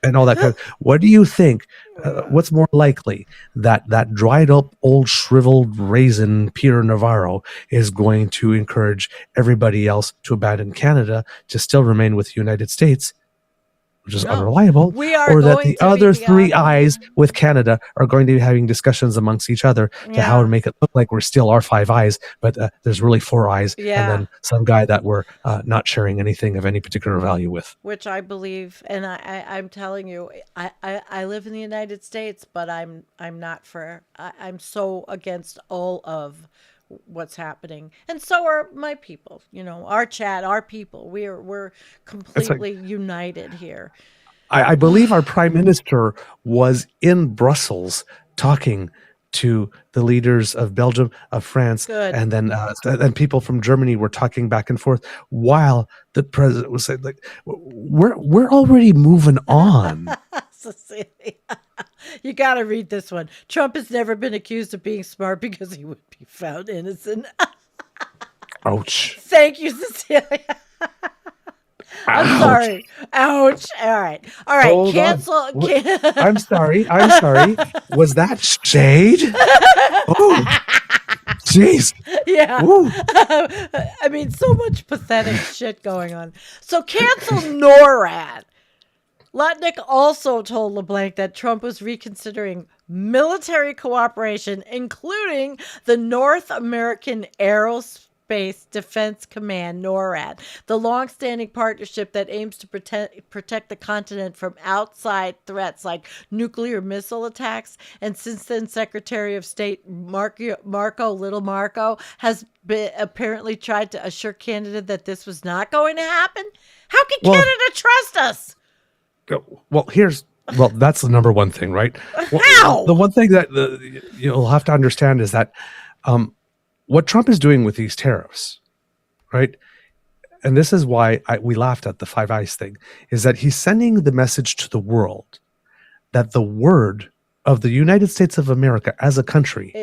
and all that kind of, what do you think? What's more likely, that dried up, old, shriveled raisin Peter Navarro is going to encourage everybody else to abandon Canada to still remain with the United States, which is unreliable, or that the other three eyes with Canada are going to be having discussions amongst each other to how to make it look like we're still our five eyes, but there's really four eyes, and then some guy that we're not sharing anything of any particular value with. Which I believe, and I'm telling you, I live in the United States, but I'm not for, I'm so against all of what's happening, and so are my people, our chat, our people, we're completely united here. I believe our prime minister was in Brussels talking to the leaders of Belgium, of France, and then and people from Germany were talking back and forth while the president was saying, like, we're already moving on. Cecilia, you got to read this one. Trump has never been accused of being smart because he would be found innocent. Ouch. Thank you, Cecilia. I'm sorry. Ouch. All right. Hold Cancel. I'm sorry. Was that shade? Oh, jeez. Yeah. Ooh. I mean, so much pathetic shit going on. So cancel NORAD. Lutnick also told LeBlanc that Trump was reconsidering military cooperation, including the North American Aerospace Defense Command, NORAD, the long-standing partnership that aims to protect the continent from outside threats like nuclear missile attacks. And since then, Secretary of State Little Marco has apparently tried to assure Canada that this was not going to happen. How can Canada trust us? Well, that's the number one thing, right? How? The one thing that you'll have to understand is that what Trump is doing with these tariffs, right? And this is why we laughed at the Five Eyes thing, is that he's sending the message to the world that the word of the United States of America as a country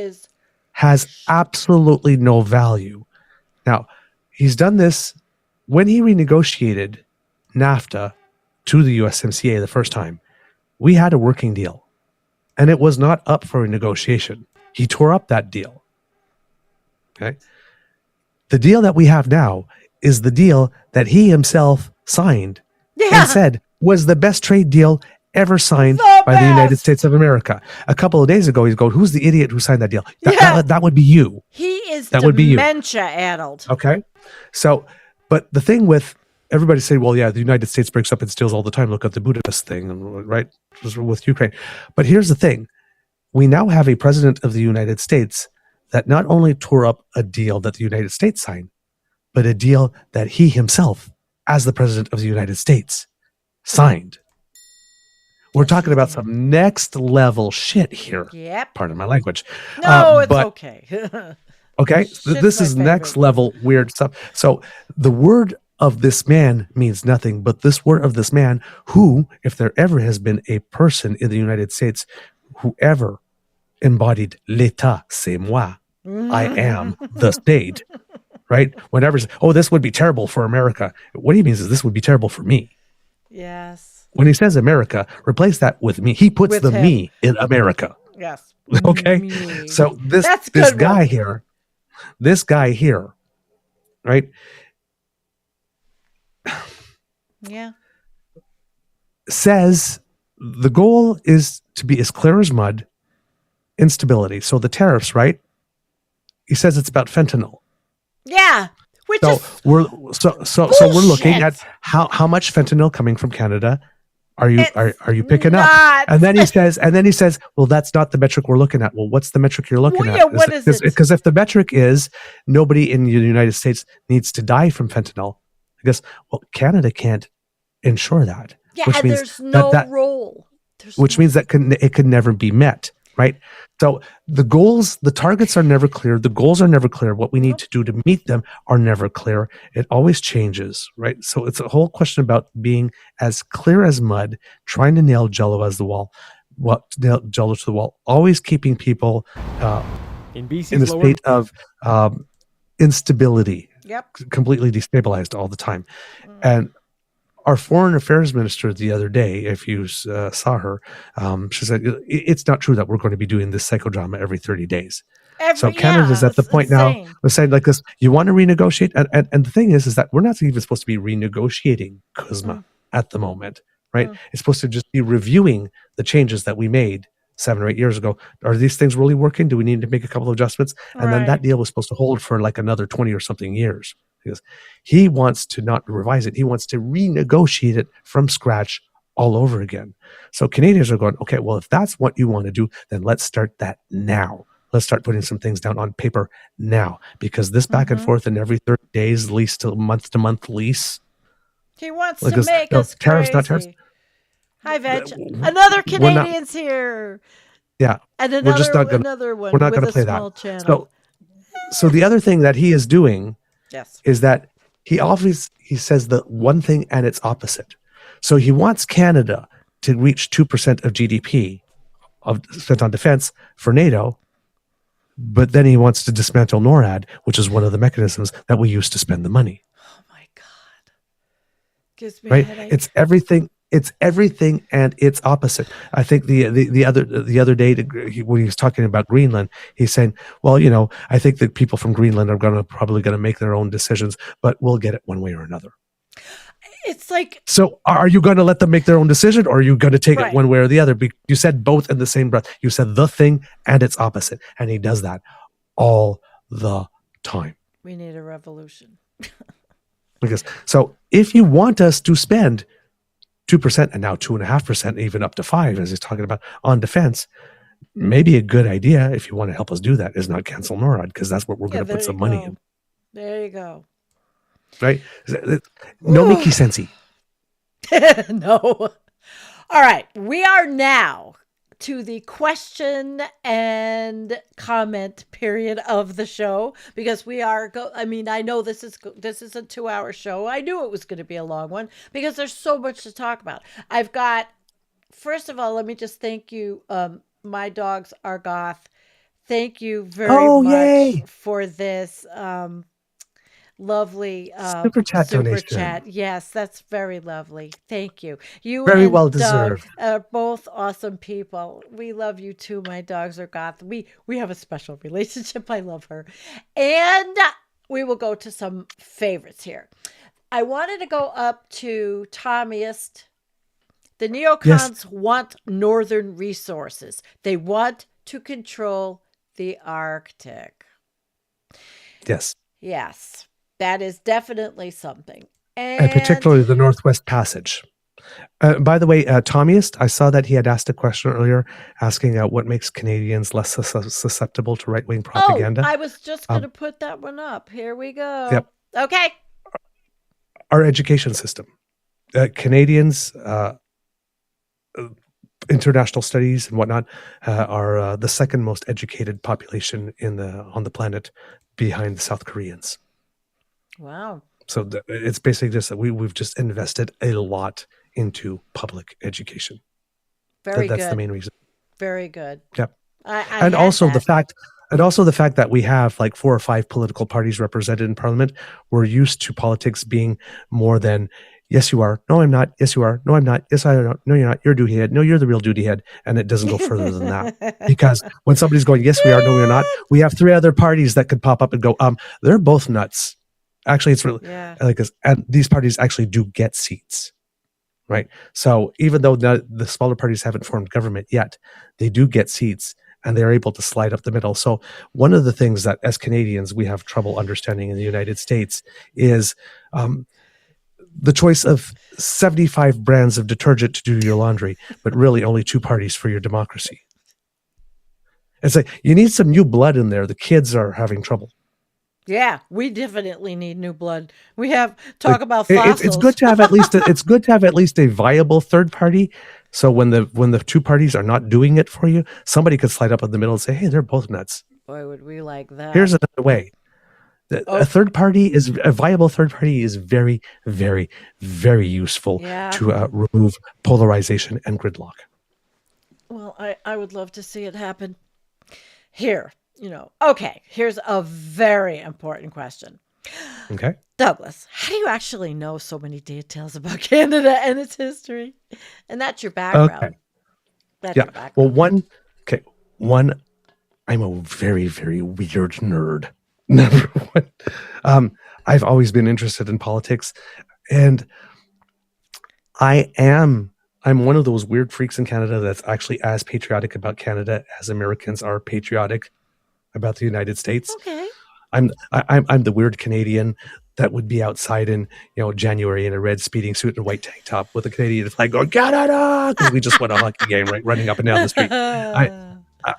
has absolutely no value. Now, he's done this when he renegotiated NAFTA to the USMCA the first time. We had a working deal, and it was not up for negotiation. He tore up that deal. Okay. The deal that we have now is the deal that he himself signed and said was the best trade deal ever signed by the United States of America. A couple of days ago, he's going, who's the idiot who signed that deal? That would be you. He is that would be you. Dementia-addled. Okay. So, but the thing with everybody say, well, yeah, the United States breaks up and steals all the time. Look at the Budapest thing, right? With Ukraine. But here's the thing. We now have a president of the United States that not only tore up a deal that the United States signed, but a deal that he himself, as the president of the United States, signed. We're talking about some next level shit here. Yep. Pardon my language. No, it's okay. Okay. This is next level weird stuff. So the word of this man means nothing, but this word of this man who, if there ever has been a person in the United States who ever embodied l'état, c'est moi, I am the state, right? Whenever, this would be terrible for America. What he means is this would be terrible for me. Yes. When he says America, replace that with me. He puts With the him. me in America. Yes. Okay. Me. So this good guy one. this guy here, right? Yeah. Says the goal is to be as clear as mud, instability. So the tariffs, right? He says it's about fentanyl. Yeah, which So is we're looking at bullshit. how much fentanyl coming from Canada are you It's picking up? not. And then he says, well, that's not the metric we're looking at. Well, what's the metric you're looking Well, at? yeah, what is it? Because if the metric is nobody in the United States needs to die from fentanyl, I guess, well, Canada can't ensure that. Yeah, which and means there's no that role. which means that it could never be met, right? So the targets are never clear. The goals are never clear. What we need to do to meet them are never clear. It always changes, right? So it's a whole question about being as clear as mud, trying to nail Jello to the wall, always keeping people In BC's in a lower state of instability, Yep. completely destabilized all the time. And our foreign affairs minister the other day, if you saw her, she said, it's not true that we're going to be doing this psychodrama every 30 days. So Canada's at the point now, we're saying like this, you want to renegotiate? And the thing is that we're not even supposed to be renegotiating CUSMA at the moment, right? It's supposed to just be reviewing the changes that we made 7 or 8 years ago. Are these things really working? Do we need to make a couple of adjustments? And then that deal was supposed to hold for like another 20 or something years. Because he wants to not revise it. He wants to renegotiate it from scratch all over again. So Canadians are going, okay, well, if that's what you want to do, then let's start that now. Let's start putting some things down on paper now. Because this back and forth and every 30 days lease to month lease. He wants to make us tariffs, crazy. not tariffs. Hi, Veg. Another Canadian's here. Yeah. And we're just not gonna, another one we're not with going to a play small that. channel. So the other thing that he is doing Yes. is that he says the one thing and its opposite. So he wants Canada to reach 2% of GDP spent on defense for NATO, but then he wants to dismantle NORAD, which is one of the mechanisms that we use to spend the money. Oh my God. Gives me Right? a headache. It's everything and its opposite. I think the other day when he was talking about Greenland, he's saying, well, I think that people from Greenland are probably going to make their own decisions, but we'll get it one way or another. It's like, so are you going to let them make their own decision, or are you going to take Right. it one way or the other? You said both in the same breath. You said the thing and its opposite, and he does that all the time. we need a revolution. Because so if you want us to spend 2% and now 2.5%, even up to 5%, as he's talking about on defense, maybe a good idea, if you want to help us do that, is not cancel NORAD, because that's what we're going to put some money in. There you go. Right? No Mickey Sensei. No. All right. We are now to the question and comment period of the show, because we are I know this is a 2-hour show. I knew it was going to be a long one because there's so much to talk about. First of all, let me just thank you. My dogs are goth. Thank you very much yay. for this lovely Super chat donation. chat. Yes, that's very lovely. Thank you. You Very and well Doug deserved. are both awesome people. We love you too. My dogs are goth. We have a special relationship. I love her. And we will go to some favorites here. I wanted to go up to Tommyist. The neocons want northern resources. They want to control the Arctic. Yes. Yes. That is definitely something. And particularly the Northwest Passage. By the way, Tommyist, I saw that he had asked a question earlier asking what makes Canadians less susceptible to right-wing propaganda. Oh, I was just going to put that one up. Here we go. Yep. Okay. Our education system. Canadians, international studies and whatnot, are the second most educated population on the planet, behind the South Koreans. Wow. So it's basically just that we've just invested a lot into public education. Very good. That's the main reason. Very good. Yep. And also the fact that we have like 4 or 5 political parties represented in Parliament. We're used to politics being more than yes you are, no I'm not, yes you are, no I'm not, yes I am not, no you're not, you're a duty head, no you're the real duty head, and it doesn't go further than that. Because when somebody's going yes we are, no we're not, we have 3 other parties that could pop up and go they're both nuts. Actually, it's really and these parties actually do get seats, right? So even though the smaller parties haven't formed government yet, they do get seats, and they're able to slide up the middle. So one of the things that as Canadians we have trouble understanding in the United States is the choice of 75 brands of detergent to do your laundry, but really only 2 parties for your democracy. It's like you need some new blood in there. The kids are having trouble. Yeah, we definitely need new blood. We have about It's fossils. good to have at least it's good to have at least a viable third party. So when the 2 parties are not doing it for you, somebody could slide up in the middle and say, "Hey, they're both nuts. Boy, would we like that. Here's another way." A third party is a viable third party is very, very, very useful to remove polarization and gridlock. Well, I would love to see it happen here. Okay, here's a very important question. Okay. Douglas, how do you actually know so many details about Canada and its history? And that's your background. Okay. That's your background. Well, one, I'm a very, very weird nerd. Number one, I've always been interested in politics, and I'm one of those weird freaks in Canada that's actually as patriotic about Canada as Americans are patriotic about the United States. Okay. I'm the weird Canadian that would be outside in January in a red speeding suit and white tank top with a Canadian flag going Canada because we just won a hockey game, right, running up and down the street.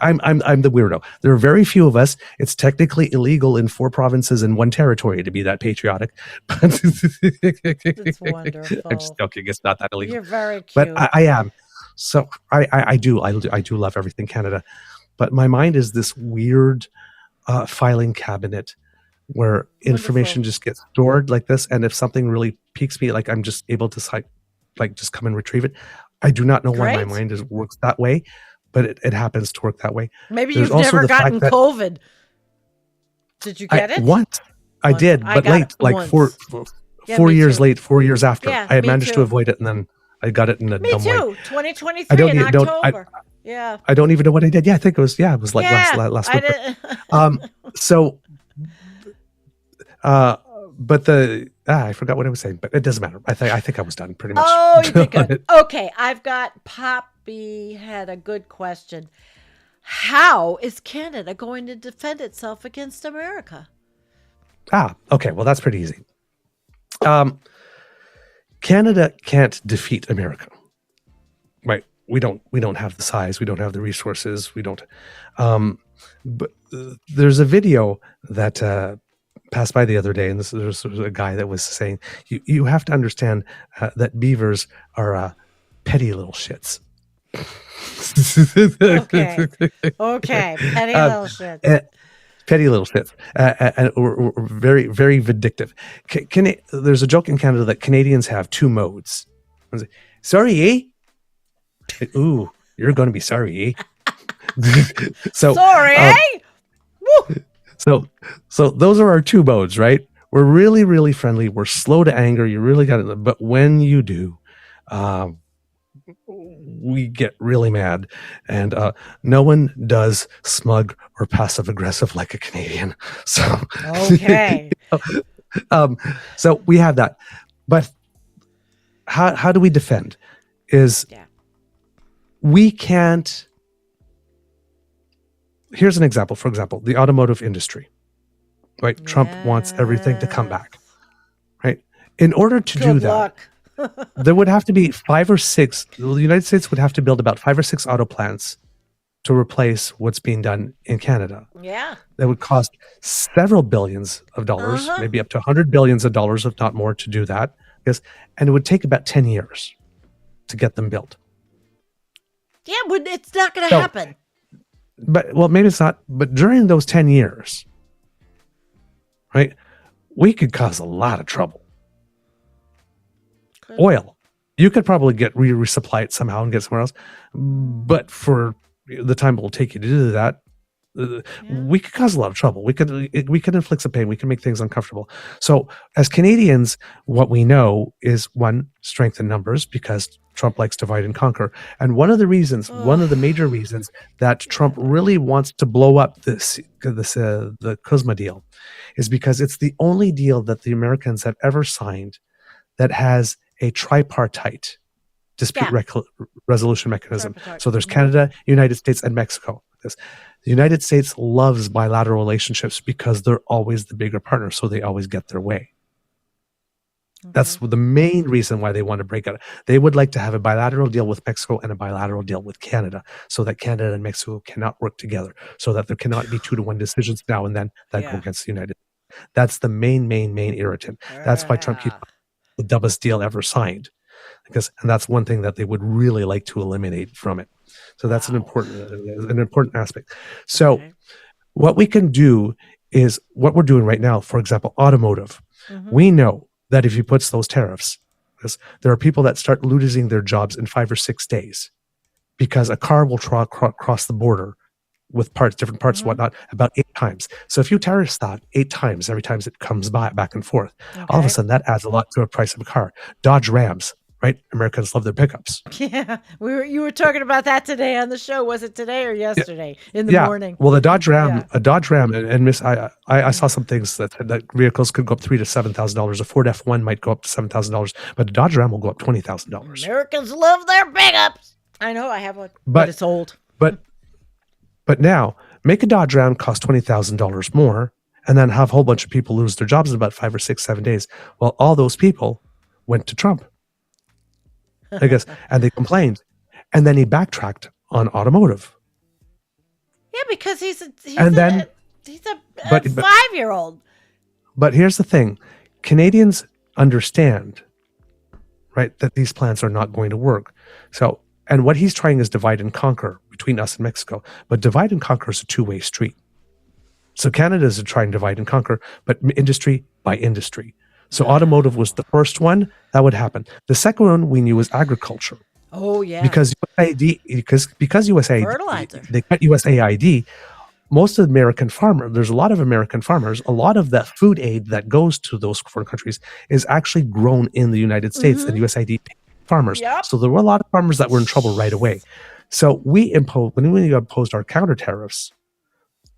I'm the weirdo. There are very few of us. It's technically illegal in 4 provinces and 1 territory to be that patriotic. That's wonderful. I'm just joking. It's not that illegal. You're very cute. But I am. So I do love everything Canada. But my mind is this weird filing cabinet where information just gets stored like this. And if something really piques me, like I'm just able to just come and retrieve it. I do not know why my mind works that way, but it happens to work that way. Maybe you've never gotten COVID. Did you get it? Once. I did, but late, like 4 years late, 4 years after. Yeah, I had managed to avoid it, and then I got it in a dumb way. Me too. 2023 in October. I don't even know what I did. Yeah, I think it was like last week. But I forgot what I was saying, but it doesn't matter. I think I was done pretty much. Oh, you did good. Okay, I've got Poppy had a good question. How is Canada going to defend itself against America? Okay. Well, that's pretty easy. Canada can't defeat America, right? We don't have the size. We don't have the resources. We don't. But there's a video that passed by the other day, and there's a guy that was saying you have to understand that beavers are petty little shits. Okay, petty little shits. Petty little shits, and we're very, very vindictive. There's a joke in Canada that Canadians have 2 modes. Sorry, eh? Ooh, you're going to be sorry, eh? Sorry, eh? Woo! So those are our 2 modes, right? We're really, really friendly. We're slow to anger. You really got it. But when you do, we get really mad, and no one does smug or passive aggressive like a Canadian. So okay. So we have that, but how do we defend? We can't. Here's an example. For example, the automotive industry, right? Yes. Trump wants everything to come back, right? In order to do that, there would have to be 5 or 6. The United States would have to build about 5 or 6 auto plants to replace what's being done in Canada. Yeah. That would cost several billions of dollars, maybe up to $100 billions, if not more, to do that. Yes, and it would take about 10 years to get them built. Yeah, but it's not going to happen. But maybe it's not. But during those 10 years, right, we could cause a lot of trouble. Oil, you could probably resupply it somehow and get somewhere else, but for the time it will take you to do that, we could cause a lot of trouble. We could inflict some pain. We can make things uncomfortable. So as Canadians, what we know is 1, strength in numbers, because Trump likes divide and conquer. And one of the major reasons that Trump really wants to blow up the CUSMA deal is because it's the only deal that the Americans have ever signed that has a tripartite dispute resolution mechanism. So there's Canada, United States, and Mexico. this. The United States loves bilateral relationships because they're always the bigger partner, so they always get their way. That's the main reason why they want to break out. They would like to have a bilateral deal with Mexico and a bilateral deal with Canada, so that Canada and Mexico cannot work together, so that there cannot be 2-to-1 decisions now and then that go against the United States. That's the main irritant. That's why Trump keeps the dumbest deal ever signed, and that's one thing that they would really like to eliminate from it. So that's an important aspect. So what we can do is what we're doing right now. For example, automotive. We know that if he puts those tariffs, because there are people that start losing their jobs in 5 or 6 days because a car will cross the border with different parts and whatnot, about 8 times. So if you tariff that 8 times, every time it comes back and forth, all of a sudden that adds a lot to the price of a car. Dodge Rams, right? Americans love their pickups. Yeah, you were talking about that today on the show. Was it today or yesterday in the morning? Well, the Dodge Ram, and Miss, I saw some things that vehicles could go up $3,000 to $7,000. A Ford F1 might go up to $7,000, but a Dodge Ram will go up $20,000. Americans love their pickups. I know, I have one, but it's old. But now make a Dodge Ram cost $20,000 more, and then have a whole bunch of people lose their jobs in about 5 or 6, 7 days. Well, all those people went to Trump, I guess, and they complained, and then he backtracked on automotive. Yeah, because he's a 5-year-old. But here's the thing: Canadians understand, right, that these plans are not going to work. So, and what he's trying is divide and conquer between us and Mexico. But divide and conquer is a two-way street. So Canada is trying to divide and conquer, but industry by industry. So automotive was the first one that would happen. The second one we knew was agriculture. Oh yeah. Because USAID, fertilizer. They cut USAID. Most of the American farmers, there's a lot of American farmers. A lot of that food aid that goes to those foreign countries is actually grown in the United States, and USAID paid farmers. Yep. So there were a lot of farmers that were in trouble right away. So when we imposed our counter tariffs,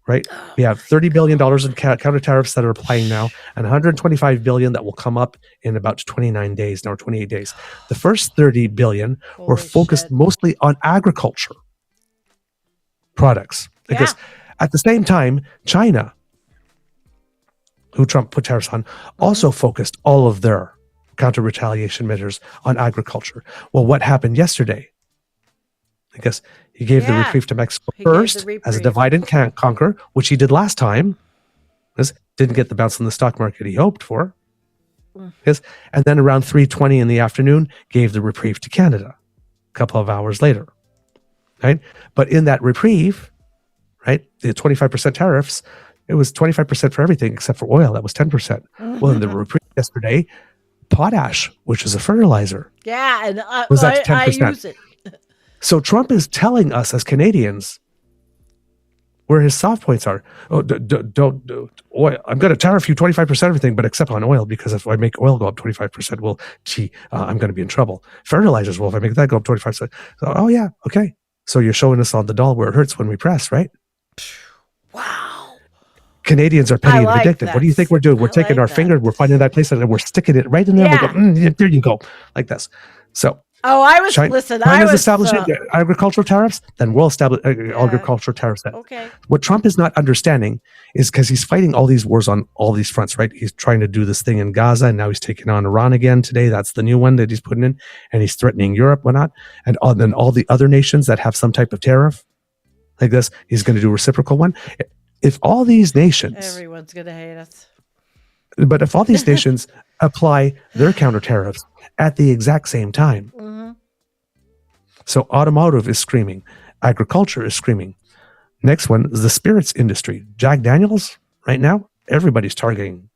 right? We have $30 billion in counter tariffs that are applying now, and $125 billion that will come up in about 29 days now, or 28 days. The first $30 billion were focused mostly on agriculture products. Because at the same time, China, who Trump put tariffs on, also focused all of their counter-retaliation measures on agriculture. Well, what happened yesterday? I guess he gave the reprieve to Mexico first as a divide and conquer, which he did last time. Didn't get the bounce in the stock market he hoped for. Yes, and then around 3:20 in the afternoon, gave the reprieve to Canada a couple of hours later. Right? But in that reprieve, right, the 25% tariffs, it was 25% for everything except for oil. That was 10%. Well, in the reprieve yesterday, potash, which is a fertilizer, and was at 10%. I use it. So Trump is telling us as Canadians where his soft points are. Oh, don't oil. I'm going to tariff you 25% everything, but except on oil, because if I make oil go up 25%, well, I'm going to be in trouble. Fertilizers, well, if I make that go up 25%, so, oh yeah, okay. So you're showing us on the doll where it hurts when we press, right? Wow. Canadians are petty and vindictive. What do you think we're doing? We're taking our finger, we're finding that place, and we're sticking it right in there. Yeah. And we go, there you go, like this. So. China's establishing agricultural tariffs, then we'll establish agricultural tariffs. Okay. What Trump is not understanding is because he's fighting all these wars on all these fronts, right? He's trying to do this thing in Gaza, and now he's taking on Iran again today. That's the new one that he's putting in, and he's threatening Europe, whatnot, and then all the other nations that have some type of tariff like this, he's going to do a reciprocal one. If all these nations, everyone's going to hate us. But if all these nations apply their counter tariffs at the exact same time. So automotive is screaming. Agriculture is screaming. Next one is the spirits industry. Jack Daniels, right now, everybody's targeting.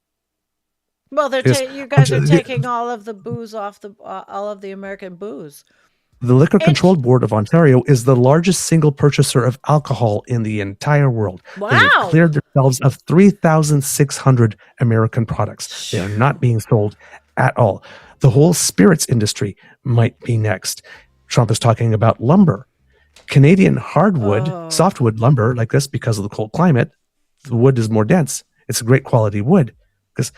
Well, you guys are taking all of the booze off all of the American booze. The Liquor Control Board of Ontario is the largest single purchaser of alcohol in the entire world. Wow. They have cleared themselves of 3,600 American products. They are not being sold at all. The whole spirits industry might be next. Trump is talking about lumber. Canadian hardwood, softwood lumber like this, because of the cold climate, the wood is more dense. It's a great quality wood. Because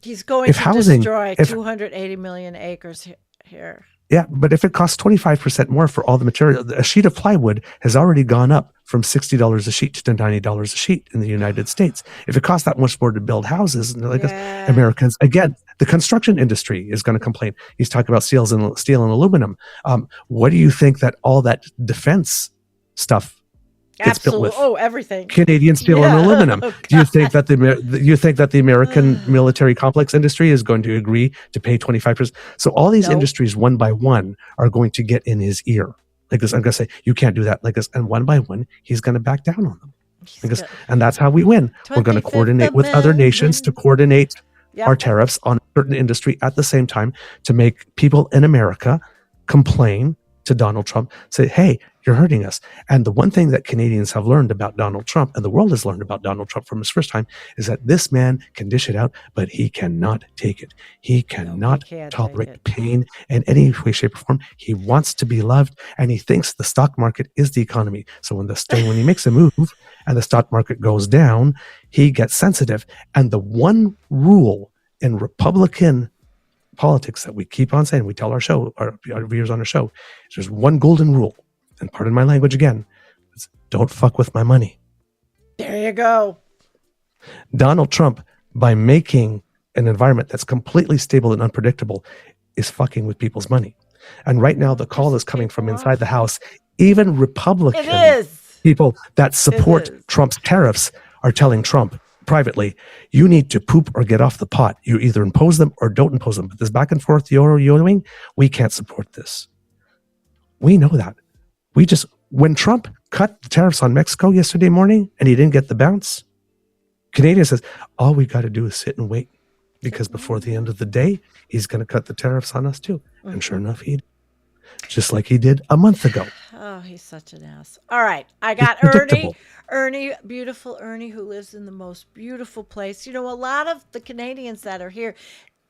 he's going to destroy 280 million acres here. Yeah, but if it costs 25% more for all the material, a sheet of plywood has already gone up from $60 a sheet to $90 a sheet in the United States. If it costs that much more to build houses, and like us, Americans, again, the construction industry is going to complain. He's talking about steel and aluminum. What do you think that all that defense stuff gets built with? Oh, everything. Canadian steel and aluminum. Oh, Do you think that the American military complex industry is going to agree to pay 25%? So all these industries, one by one, are going to get in his ear. Like this, I'm going to say, you can't do that. Like this, and one by one, he's going to back down on them. And that's how we win. We're going to coordinate with other nations to coordinate our tariffs on a certain industry at the same time to make people in America complain to Donald Trump, say, hey, you're hurting us. And the one thing that Canadians have learned about Donald Trump, and the world has learned about Donald Trump from his first time, is that this man can dish it out, but he cannot take it. He cannot tolerate pain in any way, shape, or form. He wants to be loved, and he thinks the stock market is the economy. So when he makes a move and the stock market goes down, he gets sensitive. And the one rule in Republican politics that we keep on saying, we tell our viewers on our show, there's one golden rule, and pardon my language again, it's don't fuck with my money. There you go. Donald Trump, by making an environment that's completely stable and unpredictable, is fucking with people's money. And right now the call is coming from inside the House. Even Republican people that support Trump's tariffs are telling Trump privately, you need to poop or get off the pot. You either impose them or don't impose them. But this back and forth yo-yoing, we can't support this. We know that. When Trump cut the tariffs on Mexico yesterday morning and he didn't get the bounce, Canadian says, all we got to do is sit and wait, because before the end of the day, he's going to cut the tariffs on us too. And sure enough, he did. Just like he did a month ago. Oh, he's such an ass. All right. I got Ernie, beautiful Ernie, who lives in the most beautiful place. You know, a lot of the Canadians that are here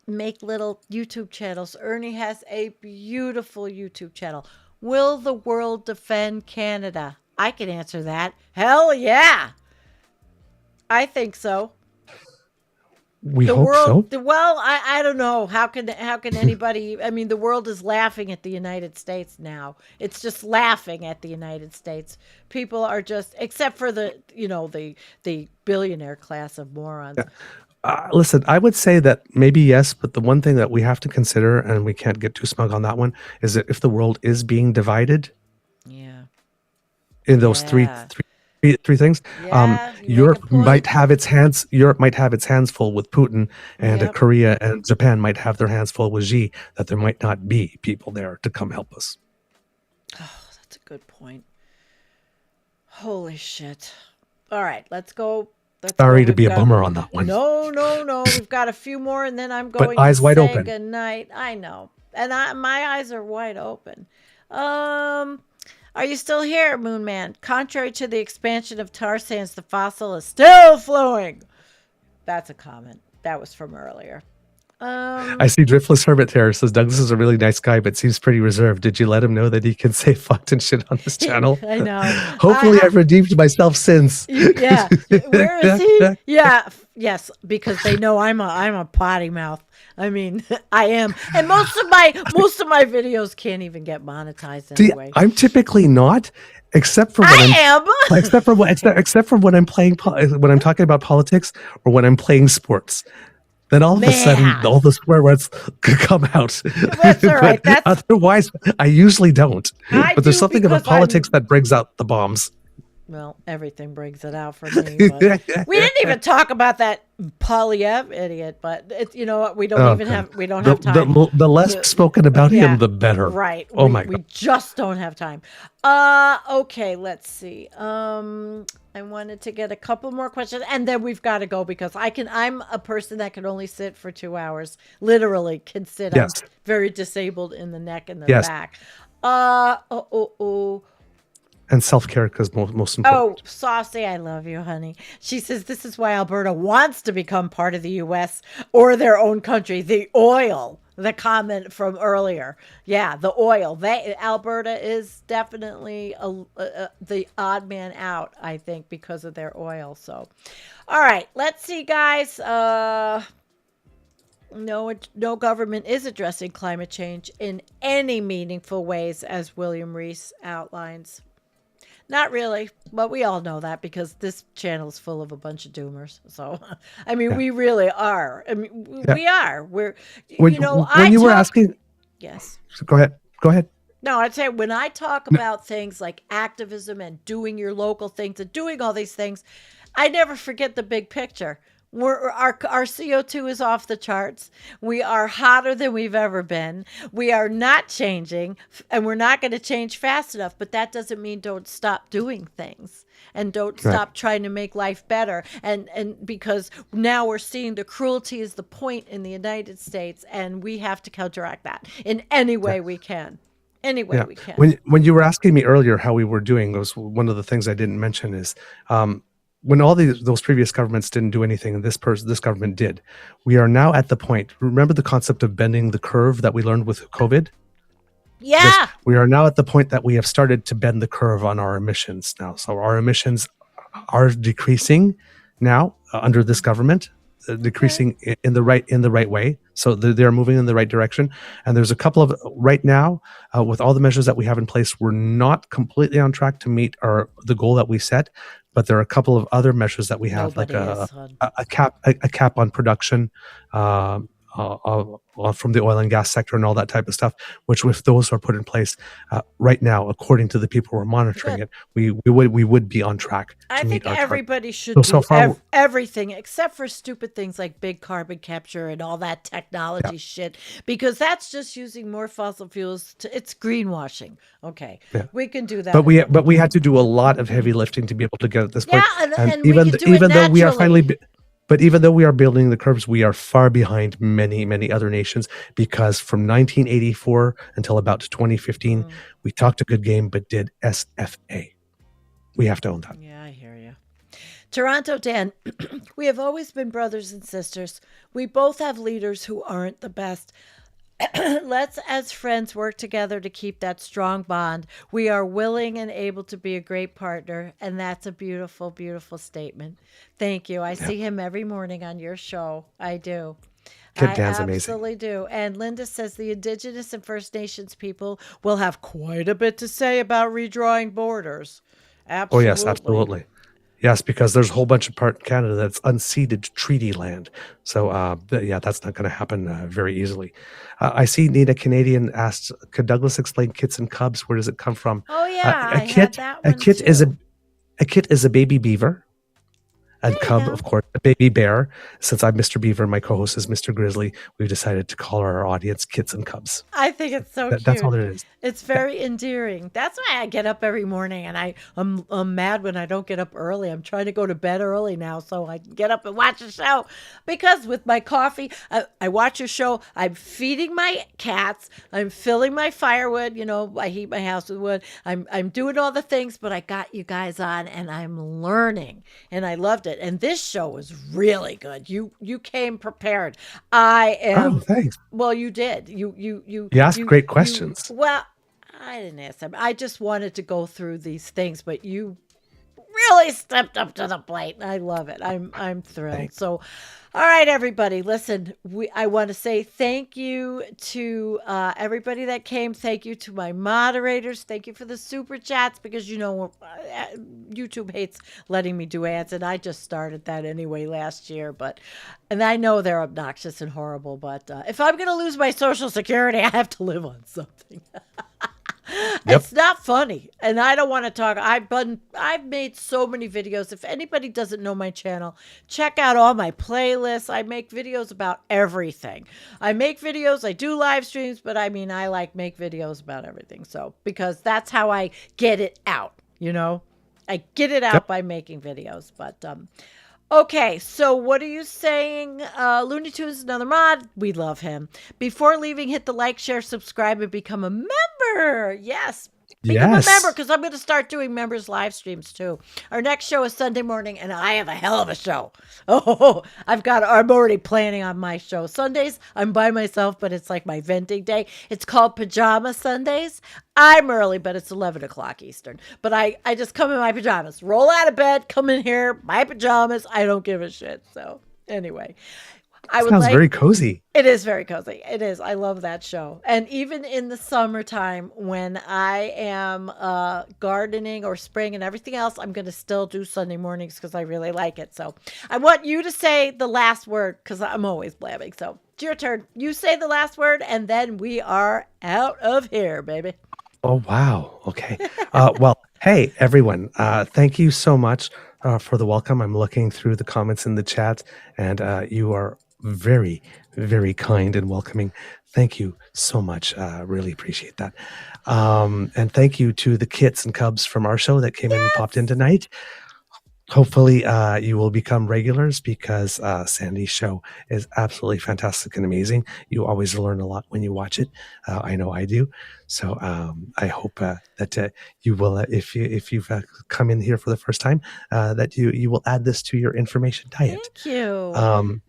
make little YouTube channels. Ernie has a beautiful YouTube channel. Will the world defend Canada? I can answer that. Hell yeah. I think so. We hope so. Well, I don't know. How can anybody? I mean, the world is laughing at the United States now. It's just laughing at the United States. People are just, except for the billionaire class of morons. Listen, I would say that maybe yes, but the one thing that we have to consider, and we can't get too smug on that one, is that if the world is being divided, in those three things, Europe might have its hands full with Putin, and Korea and Japan might have their hands full with Xi, that there might not be people there to come help us. Oh, that's a good point. Holy shit. All right, let's go. Sorry to be a bummer on that one. No. We've got a few more, and then I'm going eyes to wide say open. goodnight. I know. And my eyes are wide open. Are you still here, Moon Man? Contrary to the expansion of tar sands, the fossil is still flowing. That's a comment. That was from earlier. I see Driftless Hermit here says Douglas is a really nice guy, but seems pretty reserved. Did you let him know that he can say fucked and shit on this channel? I know. Hopefully I've redeemed myself since. Yeah. Where is he? Yeah. Yes, because they know I'm a potty mouth. I mean, I am. And most of my videos can't even get monetized anyway. See, I'm typically not, except for when I'm playing when I'm talking about politics or when I'm playing sports. Then all of a sudden, all the swear words come out. That's all right. Otherwise, I usually don't. But there's something about politics that brings out the bombs. Well, everything brings it out for me. But we didn't even talk about that Polyev idiot, but you know what? We don't have time. The less spoken about him, the better. Right. Oh my God. We just don't have time. Okay, let's see. I wanted to get a couple more questions, and then we've got to go because I'm a person that can only sit for 2 hours. Literally can sit. Yes. I'm very disabled in the neck and the back. And self-care is most important. Oh, Saucy, I love you, honey. She says this is why Alberta wants to become part of the U.S. or their own country. The oil, the comment from earlier. Yeah, the oil. Alberta is definitely the odd man out, I think, because of their oil. So, all right, let's see, guys. No government is addressing climate change in any meaningful ways, as William Rees outlines. Not really, but we all know that because this channel is full of a bunch of doomers. So, I mean, Yeah. we really are. I mean, Yeah. we are. We're, When, you know, when you were asking, yes. go ahead. Go ahead. No, I'd say when I talk about things like activism and doing your local things and doing all these things, I never forget the big picture. Our CO2 is off the charts. We are hotter than we've ever been. We are not changing, and we're not going to change fast enough. But that doesn't mean don't stop doing things and don't stop trying to make life better. And because now we're seeing the cruelty is the point in the United States, and we have to counteract that in any way we can. Any way we can. When you were asking me earlier how we were doing, was one of the things I didn't mention is when all those previous governments didn't do anything, and this government did. We are now at the point. Remember the concept of bending the curve that we learned with COVID? Yeah. Yes, we are now at the point that we have started to bend the curve on our emissions now. So our emissions are decreasing now under this government. Decreasing in the right way, so they're moving in the right direction. And there's a couple of right now with all the measures that we have in place, we're not completely on track to meet the goal that we set, but there are a couple of other measures that we have, Nobody like is, a cap on production from the oil and gas sector and all that type of stuff, which if those are put in place right now, according to the people who are monitoring it, we would be on track to I meet think our everybody should So do far, everything except for stupid things like big carbon capture and all that technology shit, because that's just using more fossil fuels. It's greenwashing. Okay, we can do that. But we had to do a lot of heavy lifting to be able to get at this point. And we can do it though we are naturally. but even though we are building the curves, we are far behind many other nations, because from 1984 until about 2015, we talked a good game but did SFA. We have to own that. Yeah, I hear you. Toronto Dan, we have always been brothers and sisters. We both have leaders who aren't the best. Let's, as friends, work together to keep that strong bond. We are willing and able to be a great partner, and that's a beautiful, beautiful statement. Thank you. I see him every morning on your show. I do. Kid Dan's I amazing. absolutely do. And Linda says the Indigenous and First Nations people will have quite a bit to say about redrawing borders. Absolutely. Oh, yes, absolutely. Yes, because there's a whole bunch of part in Canada that's unceded treaty land. So, that's not going to happen very easily. I see Nina Canadian asked, could Douglas explain kits and cubs? Where does it come from? Oh, yeah, a kit is a baby beaver. And cub, of course, a baby bear. Since I'm Mr. Beaver and my co-host is Mr. Grizzly, we've decided to call our audience kits and cubs. I think it's so cute. That's all it is. It's very endearing. That's why I get up every morning, and I'm mad when I don't get up early. I'm trying to go to bed early now so I can get up and watch a show. Because with my coffee, I watch a show. I'm feeding my cats. I'm filling my firewood. You know, I heat my house with wood. I'm doing all the things, but I got you guys on, and I'm learning, and I loved it. And this show was really good. You came prepared. I am. Oh, thanks. Well, you did. You asked great questions. Well, I didn't ask them. I just wanted to go through these things, but you really stepped up to the plate. I love it. I'm thrilled. Thanks. So, all right, everybody, listen. I want to say thank you to everybody that came. Thank you to my moderators. Thank you for the super chats, because YouTube hates letting me do ads, and I just started that anyway last year. And I know they're obnoxious and horrible, but if I'm going to lose my Social Security, I have to live on something. It's not funny, and I don't want to talk. I've made so many videos. If anybody doesn't know my channel, check out all my playlists. I make videos about everything. I make videos, I do live streams, but I like make videos about everything. So, because that's how I get it out, I get it out by making videos. But okay, so what are you saying? Looney Tunes is another mod. We love him. Before leaving, hit the like, share, subscribe, and become a member. Yes. Become a member, because I'm going to start doing members live streams too. Our next show is Sunday morning, and I have a hell of a show. Oh, I'm already planning on my show. Sundays, I'm by myself, but it's like my venting day. It's called Pajama Sundays. I'm early, but it's 11 o'clock Eastern. But I just come in my pajamas, roll out of bed, come in here, my pajamas. I don't give a shit. So anyway, I would Sounds like. very cozy. It is very cozy. It is. I love that show. And even in the summertime when I am gardening or spraying and everything else, I'm going to still do Sunday mornings because I really like it. So I want you to say the last word because I'm always blabbing. So it's your turn. You say the last word and then we are out of here, baby. Oh, wow. Okay. Well, hey, everyone. Thank you so much for the welcome. I'm looking through the comments in the chat, and you are very, very kind and welcoming. Thank you so much. Really appreciate that. And thank you to the kits and cubs from our show that came in and popped in tonight. Hopefully, you will become regulars because Sandy's show is absolutely fantastic and amazing. You always learn a lot when you watch it. I know I do. So I hope that you will, if you've come in here for the first time, that you will add this to your information diet. Thank you.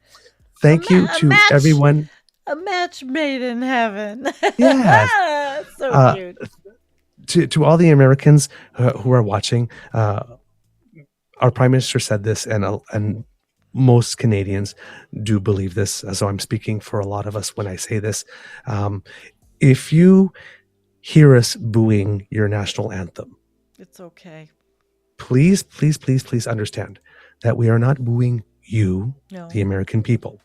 Thank you to everyone. A match made in heaven. Yes. So cute. To all the Americans who are watching, our Prime Minister said this, and most Canadians do believe this. So I'm speaking for a lot of us when I say this. If you hear us booing your national anthem, it's okay. Please, please, please, please understand that we are not booing you, the American people.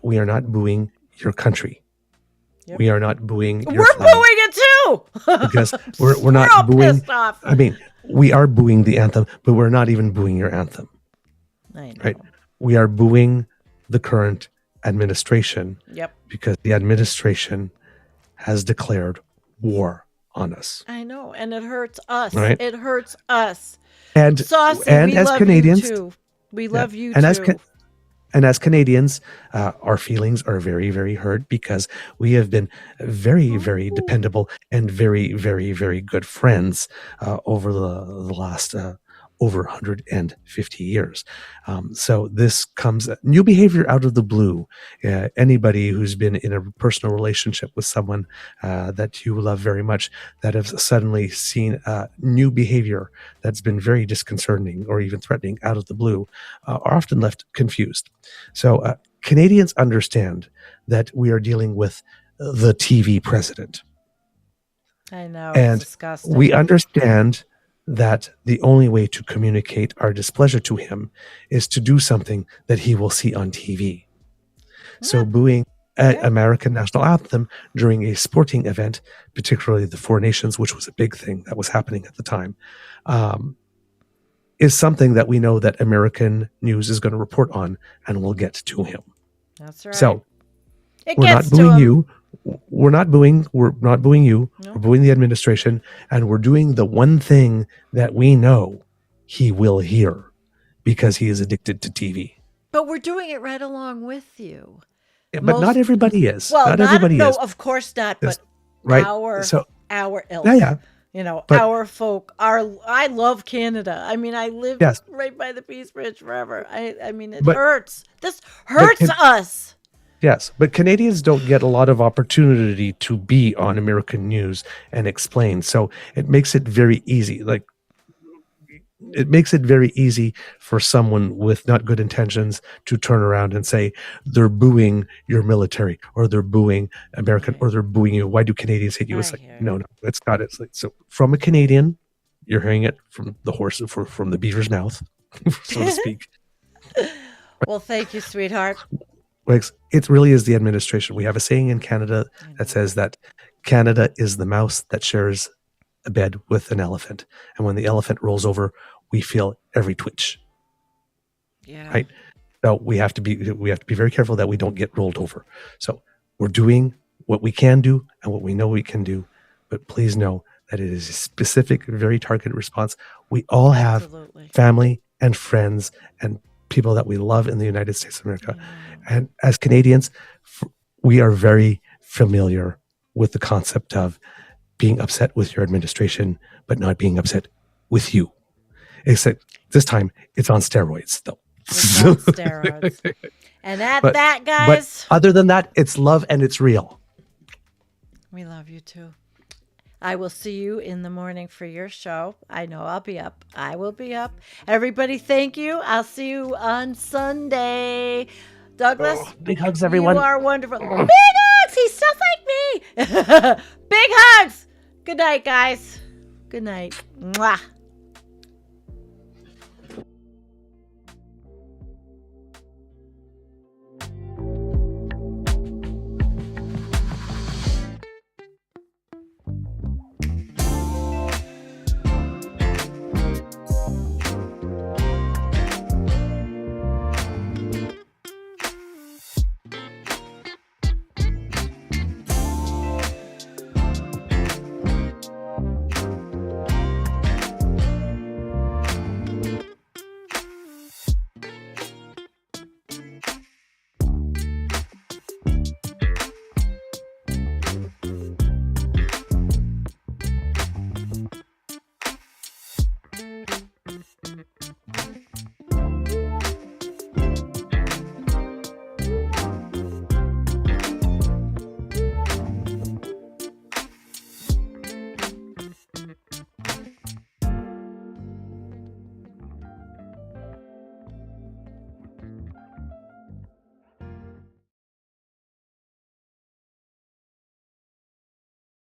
We are not booing your country. Yep. We are not booing your flag. We're booing it too! Because we're not booing. I mean, we are booing the anthem, but we're not even booing your anthem. I know. Right? We are booing the current administration. Yep. Because the administration has declared war on us. I know, and it hurts us. Right? It hurts us. And Saucy, and we as love Canadians, you too. We love you and too. And as Canadians, our feelings are very, very hurt because we have been very, very dependable and very, very, very good friends over the last over 150 years. So this comes new behavior out of the blue. Anybody who's been in a personal relationship with someone that you love very much, that have suddenly seen new behavior that's been very disconcerting or even threatening out of the blue, are often left confused. So Canadians understand that we are dealing with the TV president. I know, and it's disgusting. We understand that the only way to communicate our displeasure to him is to do something that he will see on TV. So booing American national anthem during a sporting event, particularly the Four Nations, which was a big thing that was happening at the time, is something that we know that American news is going to report on and will get to him. That's right. So we're not booing you. We're not booing you. No. We're booing the administration, and we're doing the one thing that we know he will hear because he is addicted to TV. But we're doing it right along with you. Yeah, but not everybody is. Well, not everybody is. No, of course not. But right? our ilk. Yeah. You know, our folk. I love Canada. I mean, I live right by the Peace Bridge forever. I mean, it hurts. This hurts us. Yes, but Canadians don't get a lot of opportunity to be on American news and explain. So it makes it very easy. It makes it very easy for someone with not good intentions to turn around and say they're booing your military, or they're booing American, or they're booing you. Why do Canadians hate you? It's like, no, that's not it. It's like, so from a Canadian, you're hearing it from the horse, from the beaver's mouth, so to speak. Well, thank you, sweetheart. It really is the administration. We have a saying in Canada that says that Canada is the mouse that shares a bed with an elephant. And when the elephant rolls over, we feel every twitch. Yeah. Right. So we have to be very careful that we don't get rolled over. So we're doing what we can do and what we know we can do. But please know that it is a specific, very targeted response. We all have family and friends and people that we love in the United States of America. And as Canadians, we are very familiar with the concept of being upset with your administration, but not being upset with you. Except this time it's on steroids, though. It's on steroids. And that, guys. But other than that, it's love and it's real. We love you too. I will see you in the morning for your show. I know I'll be up. I will be up. Everybody, thank you. I'll see you on Sunday. Douglas, Big hugs, everyone. you are wonderful. Big hugs! He's just like me. Big hugs. Good night, guys. Good night. Mwah.